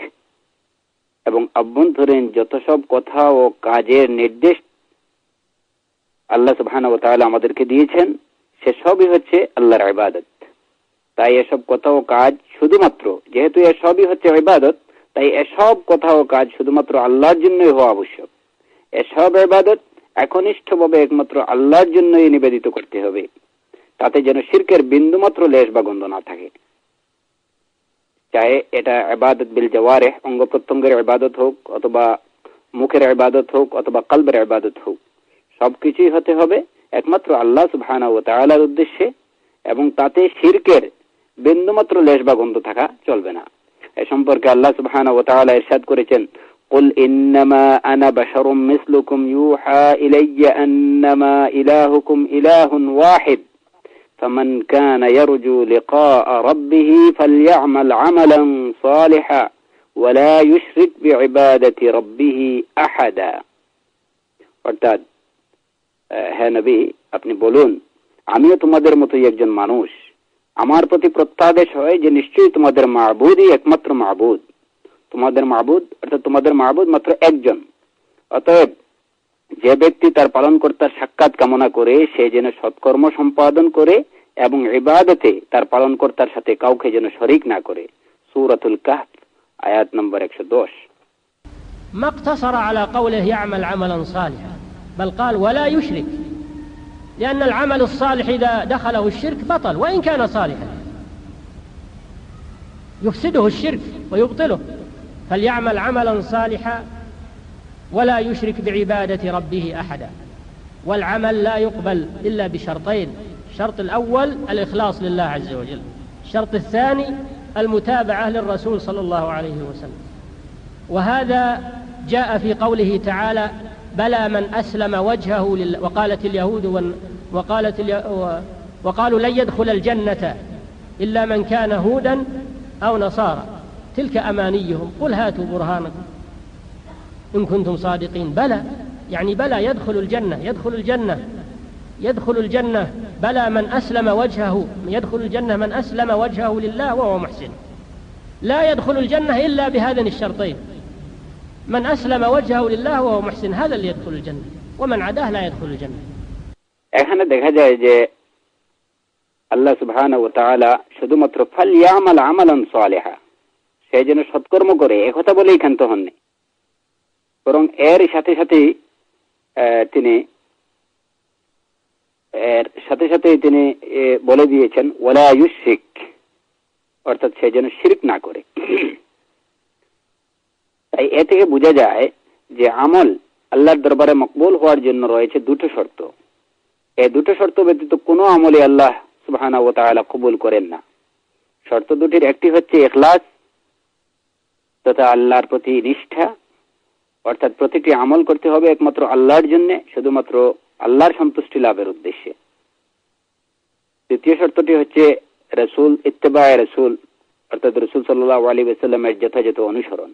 এবং আভ্যন্তরীণ যত সব কথা ও কাজের নির্দেশ আল্লাহ সুবহানাহু ওয়া তাআলা আমাদেরকে দিয়েছেন, সেসবই হচ্ছে আল্লাহর ইবাদত। তাই এসব কথা ও কাজ শুধুমাত্র, যেহেতু এসবই হচ্ছে ইবাদত, তাই এসব কথা ও কাজ শুধুমাত্র আল্লাহর জন্যই হওয়া আবশ্যক। এসব ইবাদত একনিষ্ঠভাবে একমাত্র আল্লাহর জন্যই নিবেদিত করতে হবে, তাতে যেন শিরকের বিন্দুমাত্র লেশ বা গন্ধ না থাকে। চাহে এটা ইবাদত বিল জাওয়ারিহ, অঙ্গ প্রত্যঙ্গের ইবাদত হোক, অথবা মুখের ইবাদত হোক, অথবা কলবের ইবাদত হোক, সবকিছুই হতে হবে একমাত্র আল্লাহ সুবহানাহু ওয়া তাআলার উদ্দেশ্যে, এবং তাতে শিরকের বিন্দুমাত্র লেশ বা গন্ধ থাকা চলবে না। এ সম্পর্কে আল্লাহ সুবহানাহু ওয়া তাআলা ইরশাদ করেছেন: কুল ইন্নামা আনা বাশারুম মিসলুকুম ইউহা ইলাইয়া আন্নামা ইলাহুকুম ইলাহুন ওয়াহিদ فمن كان يرجو لقاء ربه فليعمل عملا صالحا ولا يشرك بعبادة ربه أحدا। অর্থাৎ, হে নবী, আপনি বলুন, আমিও তোমাদের মতোই একজন মানুষ। আমার প্রতি প্রত্যাদেশ হয় যে নিশ্চয়ই তোমাদের মাবুদই একমাত্র মাবুদ। তোমাদের মাবুদ অর্থাৎ তোমাদের মাবুদ মাত্র একজন। অতএব যে ব্যক্তি তার পালনকর্তার সাক্ষাৎ কামনা করে, সে যেন সৎকর্ম সম্পাদন করে এবং ইবাদতে তার পালনকর্তার সাথে কাউকে যেন শরীক না করে। সূরাতুল কাহফ, আয়াত নম্বর 110। ما اقتصر على قوله يعمل عملا صالحا، بل قال ولا يشرك، لأن العمل الصالح إذا دخله الشرك بطل وإن كان صالحا، يفسده الشرك ويبطله. فليعمل عملا صالحا ولا يشرك بعبادة ربه أحدا. والعمل لا يقبل إلا بشرطين: الشرط الأول الإخلاص لله عز وجل، الشرط الثاني المتابعة للرسول صلى الله عليه وسلم. وهذا جاء في قوله تعالى: بلى من أسلم وجهه لله. وقالت اليهود وقالوا لن يدخل الجنة إلا من كان هودا أو نصارى تلك أمانيهم قل هاتوا برهانكم إن كنتم صادقين. بلى يعني بلى يدخل الجنة بلى من أسلم وجهه، يدخل الجنة من أسلم وجهه لله وهو محسن. لا يدخل الجنة إلا بهذين الشرطين: من أسلم وجهه لله وهو محسن، هذا اللي يدخل الجنة، ومن عداه لا يدخل الجنة. এখানে দেখা যায় যে আল্লাহ সুবহানাহু ওয়া তাআলা শুধুমাত্র ফালইয়ামাল আমালান সালিহা, সে যেন সৎকর্ম করে, একথা বলেই ক্ষান্ত হননি। বরং এর সাথে সাথে তিনি বলে দিয়েছেন ওয়ালা ইউশরিক, অর্থাৎ সে যেন শিরক না করে। তাই এ থেকে বোঝা যায় যে আমল আল্লাহর দরবারে মকবুল হওয়ার জন্য রয়েছে দুটো শর্ত। এই দুটো শর্ত ব্যতীত কোনো আমলই আল্লাহ সুবহানাহু ওয়া তাআলা কবুল করেন না। শর্ত দুটির একটি হচ্ছে ইখলাস তথা আল্লাহর প্রতি নিষ্ঠা, অর্থাৎ প্রতিটি আমল করতে হবে একমাত্র আল্লাহর জন্য, শুধুমাত্র আল্লাহর সন্তুষ্টি লাভের উদ্দেশ্যে। দ্বিতীয় শর্তটি হচ্ছে রাসূল ইত্তেবায়ে রাসূল, অর্থাৎ রাসূল সাল্লাল্লাহু আলাইহি ওয়াসাল্লামের যথাযথ অনুসরণ।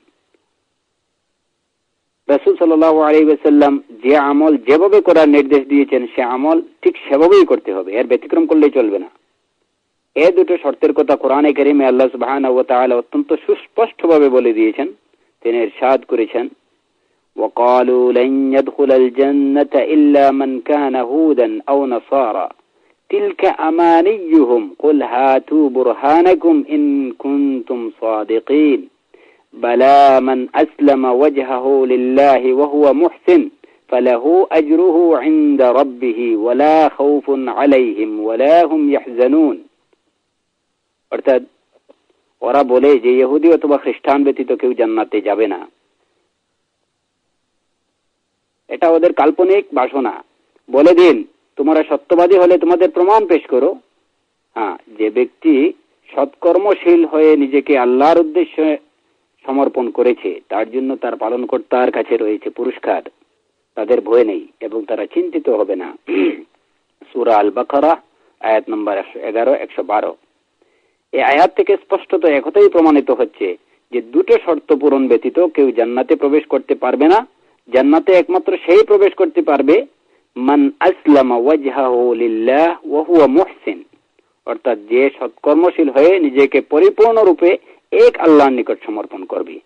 রাসূল সাল্লাল্লাহু আলাইহি ওয়াসাল্লাম যে আমল যেভাবে করার নির্দেশ দিয়েছেন সে আমল ঠিক সেভাবেই করতে হবে, এর ব্যতিক্রম করলেই চলবে না। এই দুটো শর্তের কথা কোরআনে কারিমে আল্লাহ সুবহানাহু ওয়া তাআলা অত্যন্ত সুস্পষ্টভাবে বলে দিয়েছেন। তিনি ইরশাদ করেছেন وقالوا لن يدخل الجنة إلا من كان هودا أو نصارى تلك أمانيهم قل هاتوا برهانكم إن كنتم صادقين بلى من أسلم وجهه لله وهو محسن فله أجره عند ربه ولا خوف عليهم ولا هم يحزنون। অর্থাৎ ওরা বলে যে ইহুদি অথবা খ্রিস্টান ব্যতীত কেউ জান্নাতে যাবে না, এটা ওদের কাল্পনিক বাসনা। বলে দিন তোমরা সত্যবাদী হলে তোমাদের প্রমাণ পেশ করো। যে ব্যক্তি সৎকর্মশীল হয়ে নিজেকে আল্লাহর উদ্দেশ্যে সমর্পণ করেছে তার জন্য তার পালনকর্তার কাছে রয়েছে পুরস্কার, তাদের ভয় নেই এবং তারা চিন্তিত হবে না। সূরা আল বাকারা আয়াত নম্বর 111-112। এই আয়াত থেকে স্পষ্টত একথাই প্রমাণিত হচ্ছে যে দুটো শর্ত পূরণ ব্যতীত কেউ জান্নাতে প্রবেশ করতে পারবে না। জান্নাতে একমাত্র সেই প্রবেশ করতে পারবে মান আসলামা ওয়াজহাহু লিল্লাহ ওয়া হুয়া মুহসিন, অর্থাৎ যে সৎকর্মশীল হয়ে নিজেকে পরিপূর্ণরূপে এক আল্লাহর নিকট সমর্পণ করবে।